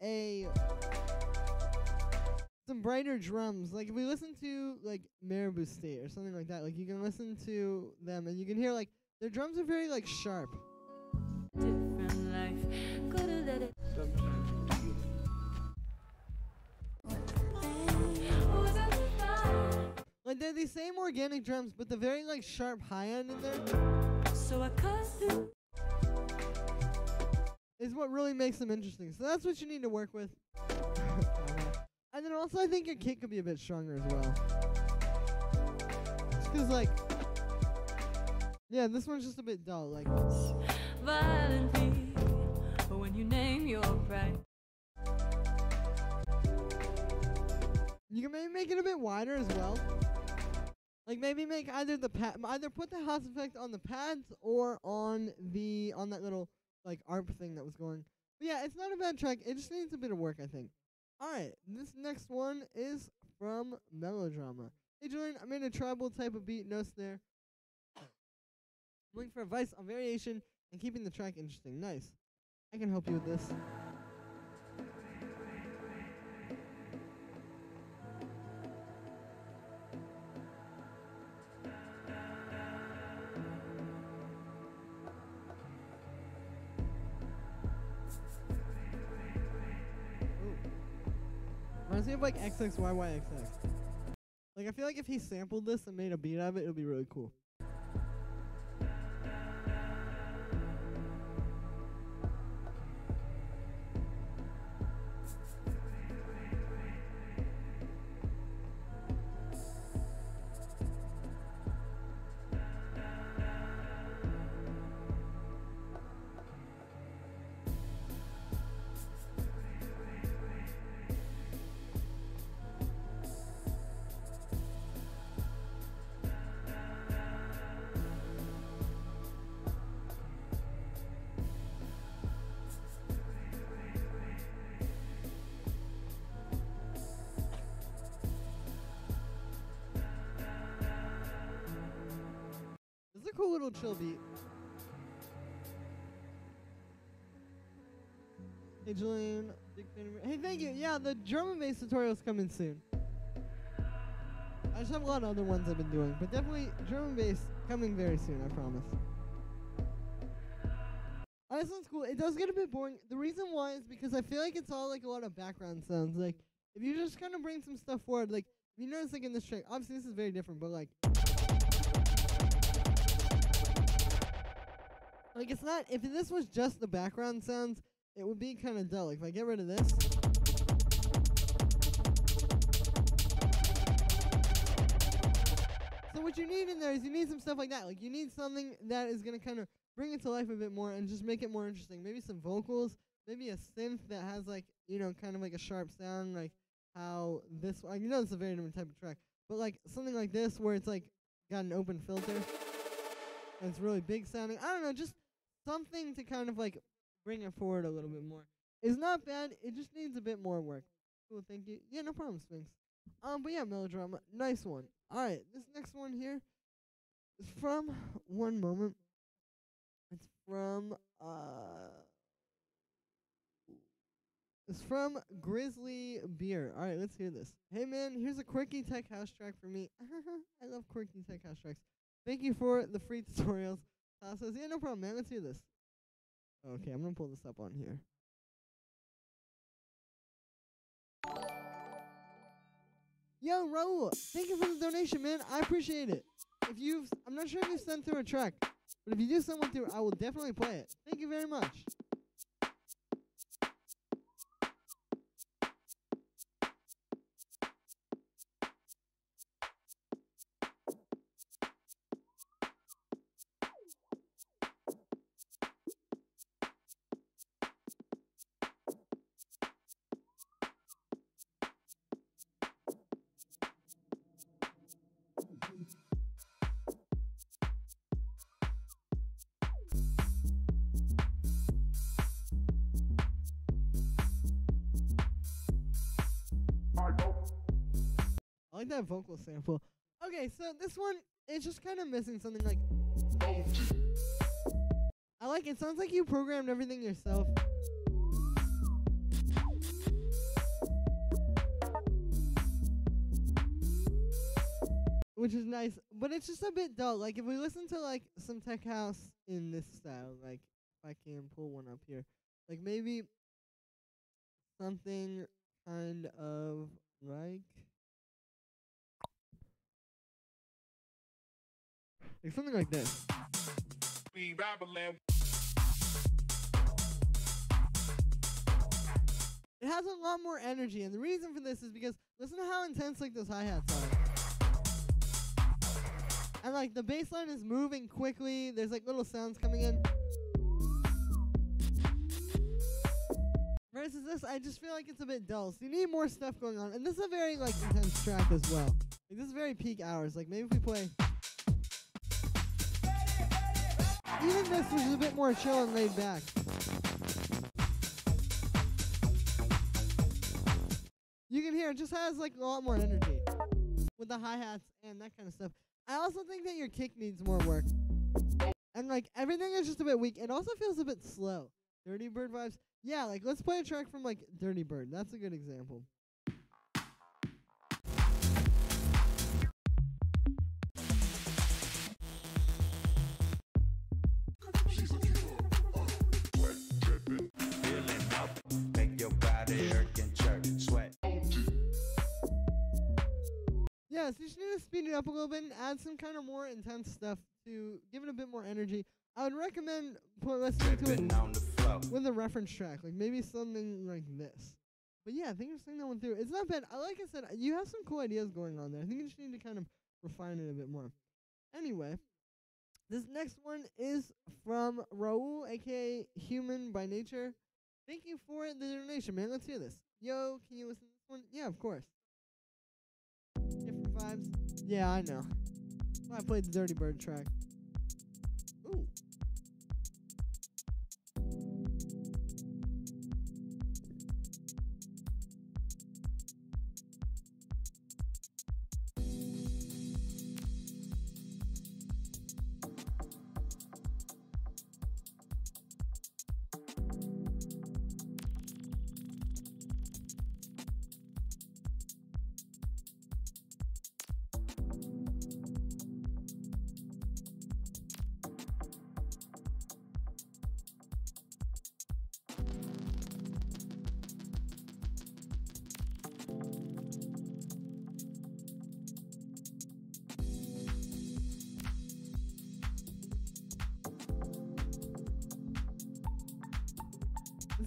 A: some brighter drums. Like if we listen to like Marabou State or something like that, like you can listen to them and you can hear like their drums are very like sharp.
F: Different life. Could've let it.
A: Like they're the same organic drums, but the very like sharp high end in there.
F: So I cut through.
A: Is what really makes them interesting. So that's what you need to work with. And then also I think your kick could be a bit stronger as well. Just cause like, yeah, this one's just a bit dull. Like,
F: Violently, but when you name your pride.
A: you can maybe make it a bit wider as well. Like maybe make either either put the house effect on the pads or on that little like ARP thing that was going. But yeah, it's not a bad track. It just needs a bit of work, I think. Alright, this next one is from Melodrama. Hey Julian, I made a tribal type of beat, no snare. I'm looking for advice on variation and keeping the track interesting. Nice. I can help you with this. Reminds me of like XXYYXX. Like I feel like if he sampled this and made a beat out of it, it would be really cool. It's a cool little chill beat. Hey Julian, big fan of hey, thank you. Yeah, the drum and bass tutorial's coming soon. I just have a lot of other ones I've been doing, but definitely drum and bass coming very soon, I promise. Oh, this one's cool. It does get a bit boring. The reason why is because I feel like it's all like a lot of background sounds. Like, if you just kind of bring some stuff forward, like, if you notice like in this track, obviously this is very different, but like it's not, if this was just the background sounds, it would be kind of dull. Like, if I get rid of this. So what you need in there is you need some stuff like that. Like, you need something that is going to kind of bring it to life a bit more and just make it more interesting. Maybe some vocals, maybe a synth that has like, you know, kind of like a sharp sound, like how this, like, you know, it's a very different type of track, but like something like this where it's like got an open filter and it's really big sounding. I don't know, just something to kind of like bring it forward a little bit more. It's not bad, it just needs a bit more work. Cool, thank you. Yeah, no problem, Sphinx. But yeah, melodrama, nice one. Alright, this next one here is from, one moment. It's from Grizzly Beer. Alright, let's hear this. Hey man, here's a quirky tech house track for me. I love quirky tech house tracks. Thank you for the free tutorials. Says, yeah, no problem, man. Let's hear this. Okay, I'm gonna pull this up on here. Yo, Raul, thank you for the donation, man. I appreciate it. I'm not sure if you sent through a track, but if you do send one through, I will definitely play it. Thank you very much. I like that vocal sample. Okay, so this one is just kind of missing something like. I like it. Sounds like you programmed everything yourself. Which is nice, but it's just a bit dull. Like if we listen to like some tech house in this style, like if I can pull one up here, like maybe something kind of like something like this. It has a lot more energy, and the reason for this is because listen to how intense like those hi-hats are. And like the bass line is moving quickly, there's like little sounds coming in. Versus this, I just feel like it's a bit dull. So you need more stuff going on. And this is a very like intense track as well. Like this is very peak hours. Like maybe if we play even this, which is a bit more chill and laid back. You can hear it just has like a lot more energy with the hi-hats and that kind of stuff. I also think that your kick needs more work. And like everything is just a bit weak. It also feels a bit slow. Dirty Bird vibes. Yeah, like let's play a track from like Dirty Bird. That's a good example. Yeah, so you just need to speed it up a little bit and add some kind of more intense stuff to give it a bit more energy. I would recommend listening to it with a reference track, like maybe something like this. But yeah, I think you're saying that one through. It's not bad. Like I said, you have some cool ideas going on there. I think you just need to kind of refine it a bit more. Anyway, this next one is from Raul, aka Human by Nature. Thank you for the donation, man. Let's hear this. Yo, can you listen to this one? Yeah, of course. Different vibes. Yeah, I know. I played the Dirty Bird track. Ooh.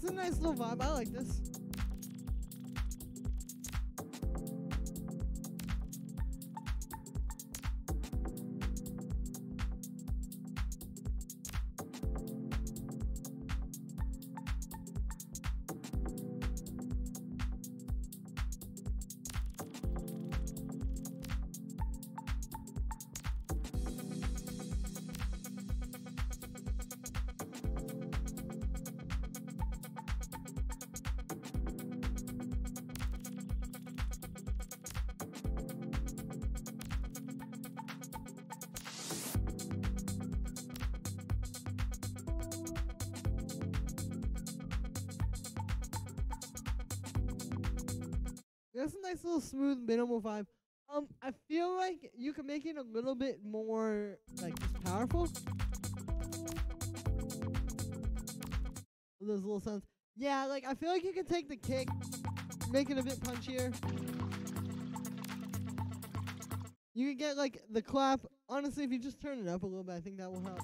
A: It's a nice little vibe. I like this. That's a nice little smooth minimal vibe. I feel like you can make it a little bit more like just powerful. With those little sounds. Yeah, like I feel like you can take the kick, make it a bit punchier. You can get like the clap. Honestly, if you just turn it up a little bit, I think that will help.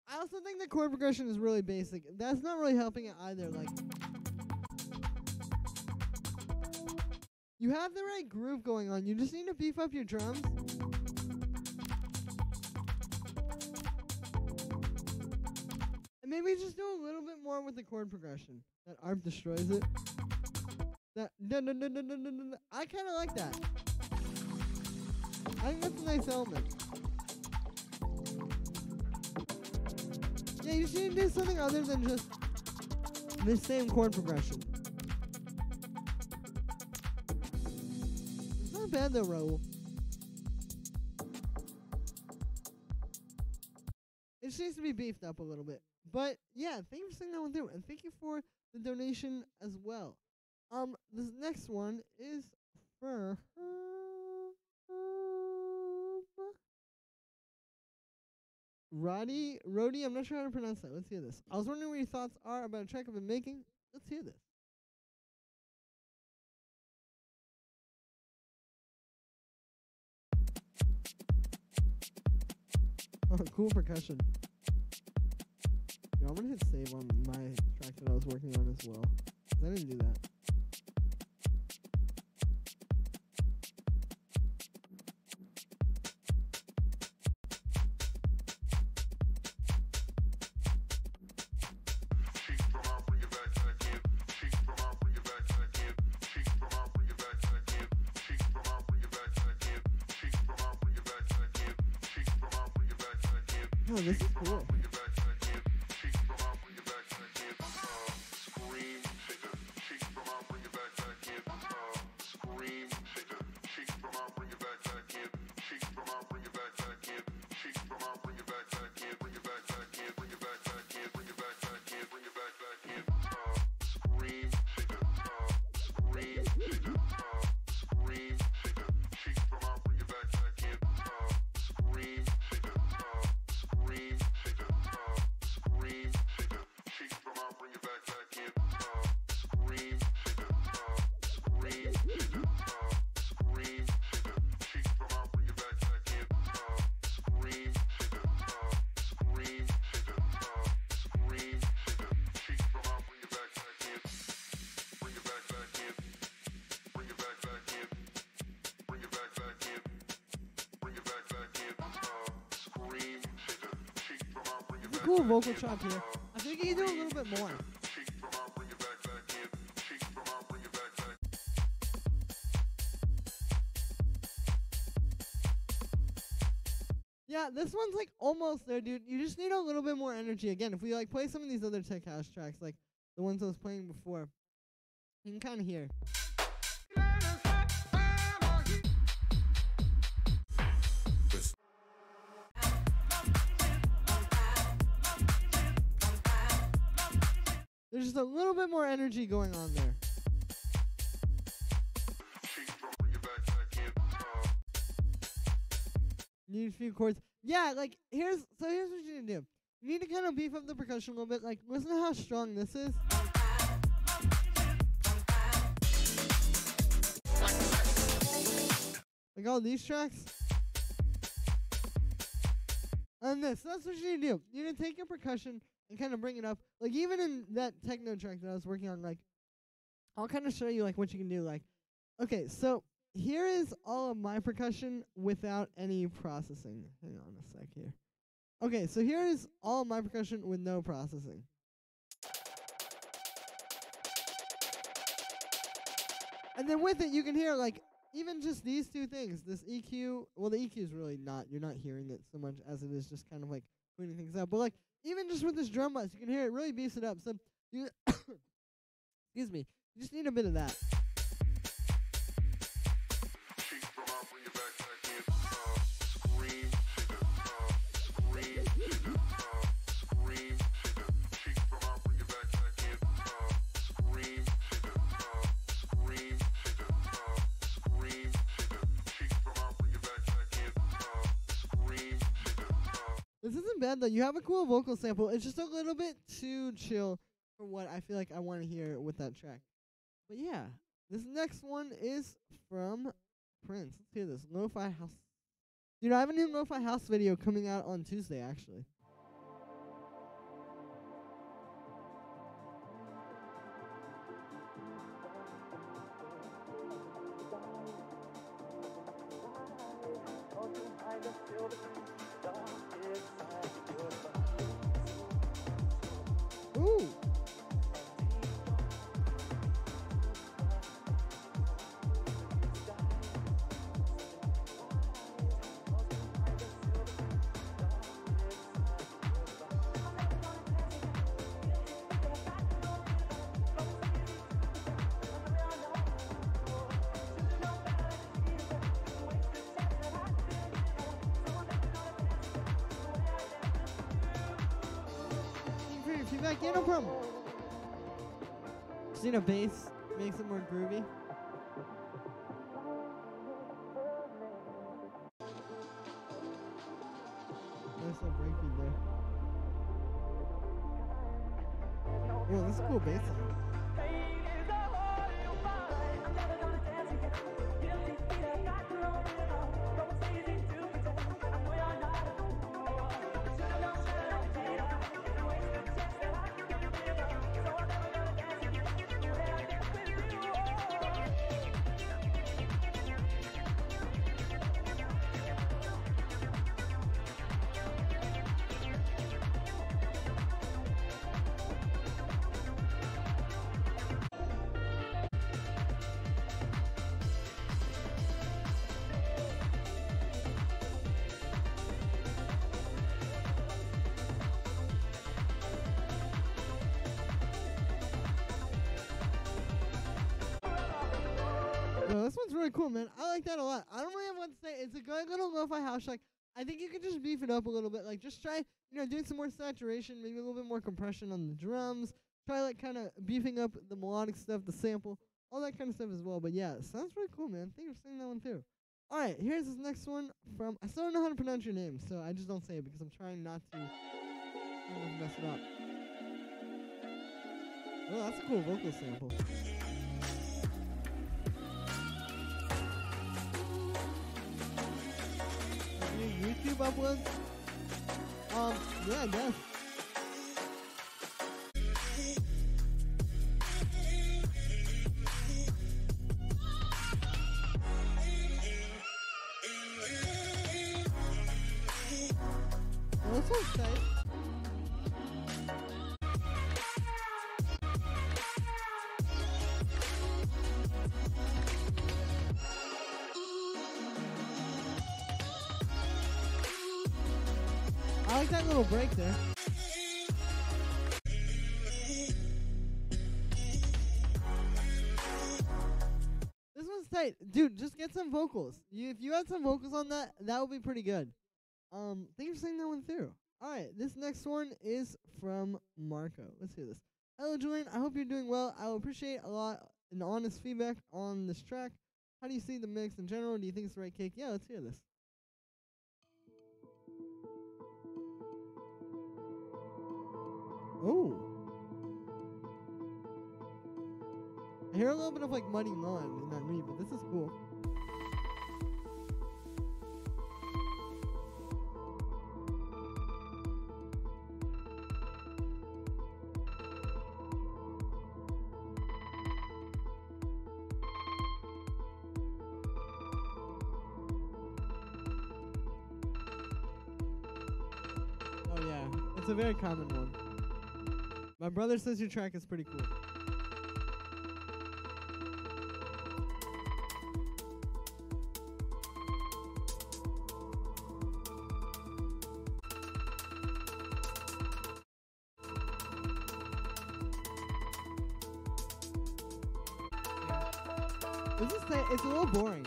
A: I also think the chord progression is really basic. That's not really helping it either. Like, you have the right groove going on. You just need to beef up your drums. And maybe just do a little bit more with the chord progression. That ARP destroys it. That no. I kind of like that. I think that's a nice element. Yeah, you just need to do something other than just the same chord progression. It's not bad though, Raul. It just needs to be beefed up a little bit. But yeah, thank you for saying that one through, and thank you for the donation as well. This next one is for Roddy, I'm not sure how to pronounce that. Let's hear this. I was wondering what your thoughts are about a track I've been making. Let's hear this. Oh, cool percussion. Yo, I'm gonna hit save on my track that I was working on as well. 'Cause I didn't do that. Oh, this is cool. Cool vocal chop here. I think you can do a little bit more. Yeah, this one's like almost there, dude. You just need a little bit more energy. Again, if we like play some of these other tech house tracks, like the ones I was playing before, you can kind of hear. There's just a little bit more energy going on there. Need a few chords. Yeah, like here's what you need to do. You need to kind of beef up the percussion a little bit. Like, listen to how strong this is. Like all these tracks. And this. That's what you need to do. You need to take your percussion and kind of bring it up. Like even in that techno track that I was working on, like I'll kind of show you like what you can do. Like, okay, so here is all of my percussion without any processing. Hang on a sec here. Okay, so here is all of my percussion with no processing. And then with it, you can hear like even just these two things. This EQ, well, the EQ is really not. You're not hearing it so much as it is just kind of like cleaning things up. But like even just with this drum bus, you can hear it really beefs it up. So you, excuse me, you just need a bit of that. This isn't bad though. You have a cool vocal sample. It's just a little bit too chill for what I feel like I want to hear with that track. But yeah, this next one is from Prince. Let's hear this. Lo-Fi House. Dude, I have a new Lo-Fi House video coming out on Tuesday, actually. Ooh. Feedback, yeah, no problem. Just need a bass, makes it more groovy. Nice little breakbeat there. Whoa, this is a cool bass line. Yo, this one's really cool, man. I like that a lot. I don't really have what to say. It's a good little lo-fi house track. I think you could just beef it up a little bit. Like, just try, doing some more saturation, maybe a little bit more compression on the drums. Try, like, kind of beefing up the melodic stuff, the sample, all that kind of stuff as well. But, yeah, it sounds really cool, man. Thank you for saying that one, too. All right, here's this next one from, I still don't know how to pronounce your name, so I just don't say it because I'm trying not to mess it up. Oh, that's a cool vocal sample. YouTube uploads? Yeah, I guess. Well, this one's tight. I like that little break there. This one's tight. Dude, just get some vocals. If you had some vocals on that, that would be pretty good. Thank you for saying that one through. Alright, this next one is from Marco. Let's hear this. Hello, Julian. I hope you're doing well. I will appreciate a lot an honest feedback on this track. How do you see the mix in general? Do you think it's the right cake? Yeah, let's hear this. Oh. I hear a little bit of like Muddy Lawn in that read, but this is cool. a very common one. My brother says your track is pretty cool. It's a little boring.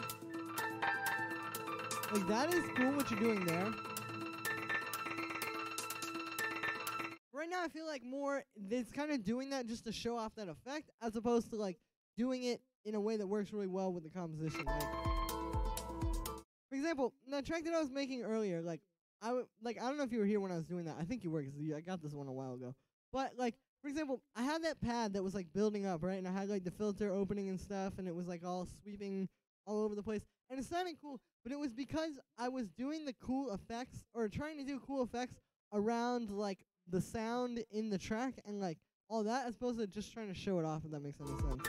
A: Like, that is cool what you're doing there. Right now, I feel like more, it's kind of doing that just to show off that effect, as opposed to, like, doing it in a way that works really well with the composition. Like, for example, the track that I was making earlier, like, I don't know if you were here when I was doing that. I think you were, because I got this one a while ago. But, like, for example, I had that pad that was, like, building up, right? And I had, like, the filter opening and stuff, and it was, like, all sweeping all over the place. And it sounded cool, but it was because I was doing the cool effects, or trying to do cool effects around, like, the sound in the track and, like, all that, as opposed to just trying to show it off, if that makes any sense.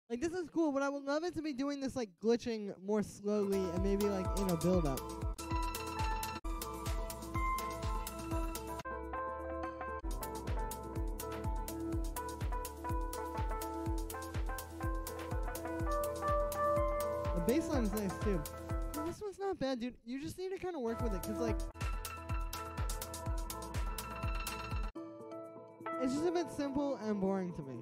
A: Like, this is cool, but I would love it to be doing this, like, glitching more slowly and maybe, like, in a build-up. The bass line is nice, too. And this one's not bad, dude. You just need to kind of work with it, because, like, it's just a bit simple and boring to me.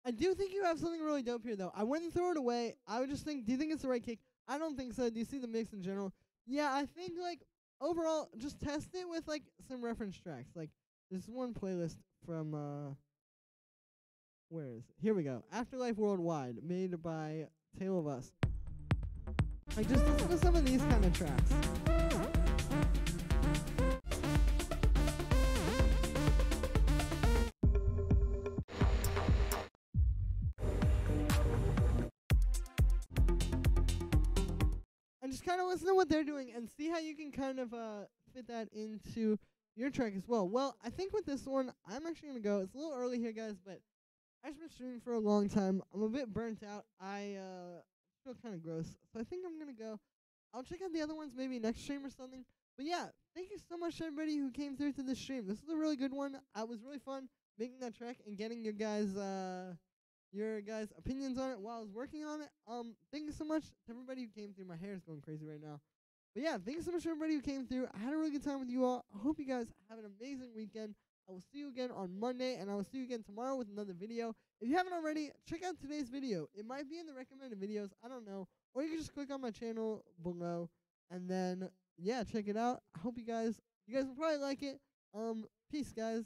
A: I do think you have something really dope here, though. I wouldn't throw it away. I would just think, do you think it's the right kick? I don't think so. Do you see the mix in general? Yeah, I think, like, overall, just test it with, like, some reference tracks. Like, there's one playlist from, where is it? Here we go. Afterlife Worldwide, made by Tale of Us. Like, just listen to some of these kind of tracks. And just kind of listen to what they're doing and see how you can kind of fit that into your track as well. Well, I think with this one, I'm actually going to go. It's a little early here, guys, but I've been streaming for a long time. I'm a bit burnt out. I feel kind of gross. So I think I'm going to go. I'll check out the other ones maybe next stream or something. But yeah, thank you so much to everybody who came through to this stream. This is a really good one. It was really fun making that track and getting your guys' opinions on it while I was working on it. Thank you so much to everybody who came through. My hair is going crazy right now. But yeah, thank you so much to everybody who came through. I had a really good time with you all. I hope you guys have an amazing weekend. I will see you again on Monday, and I will see you again tomorrow with another video. If you haven't already, check out today's video. It might be in the recommended videos. I don't know. Or you can just click on my channel below, and then, yeah, check it out. I hope you guys will probably like it. Peace, guys.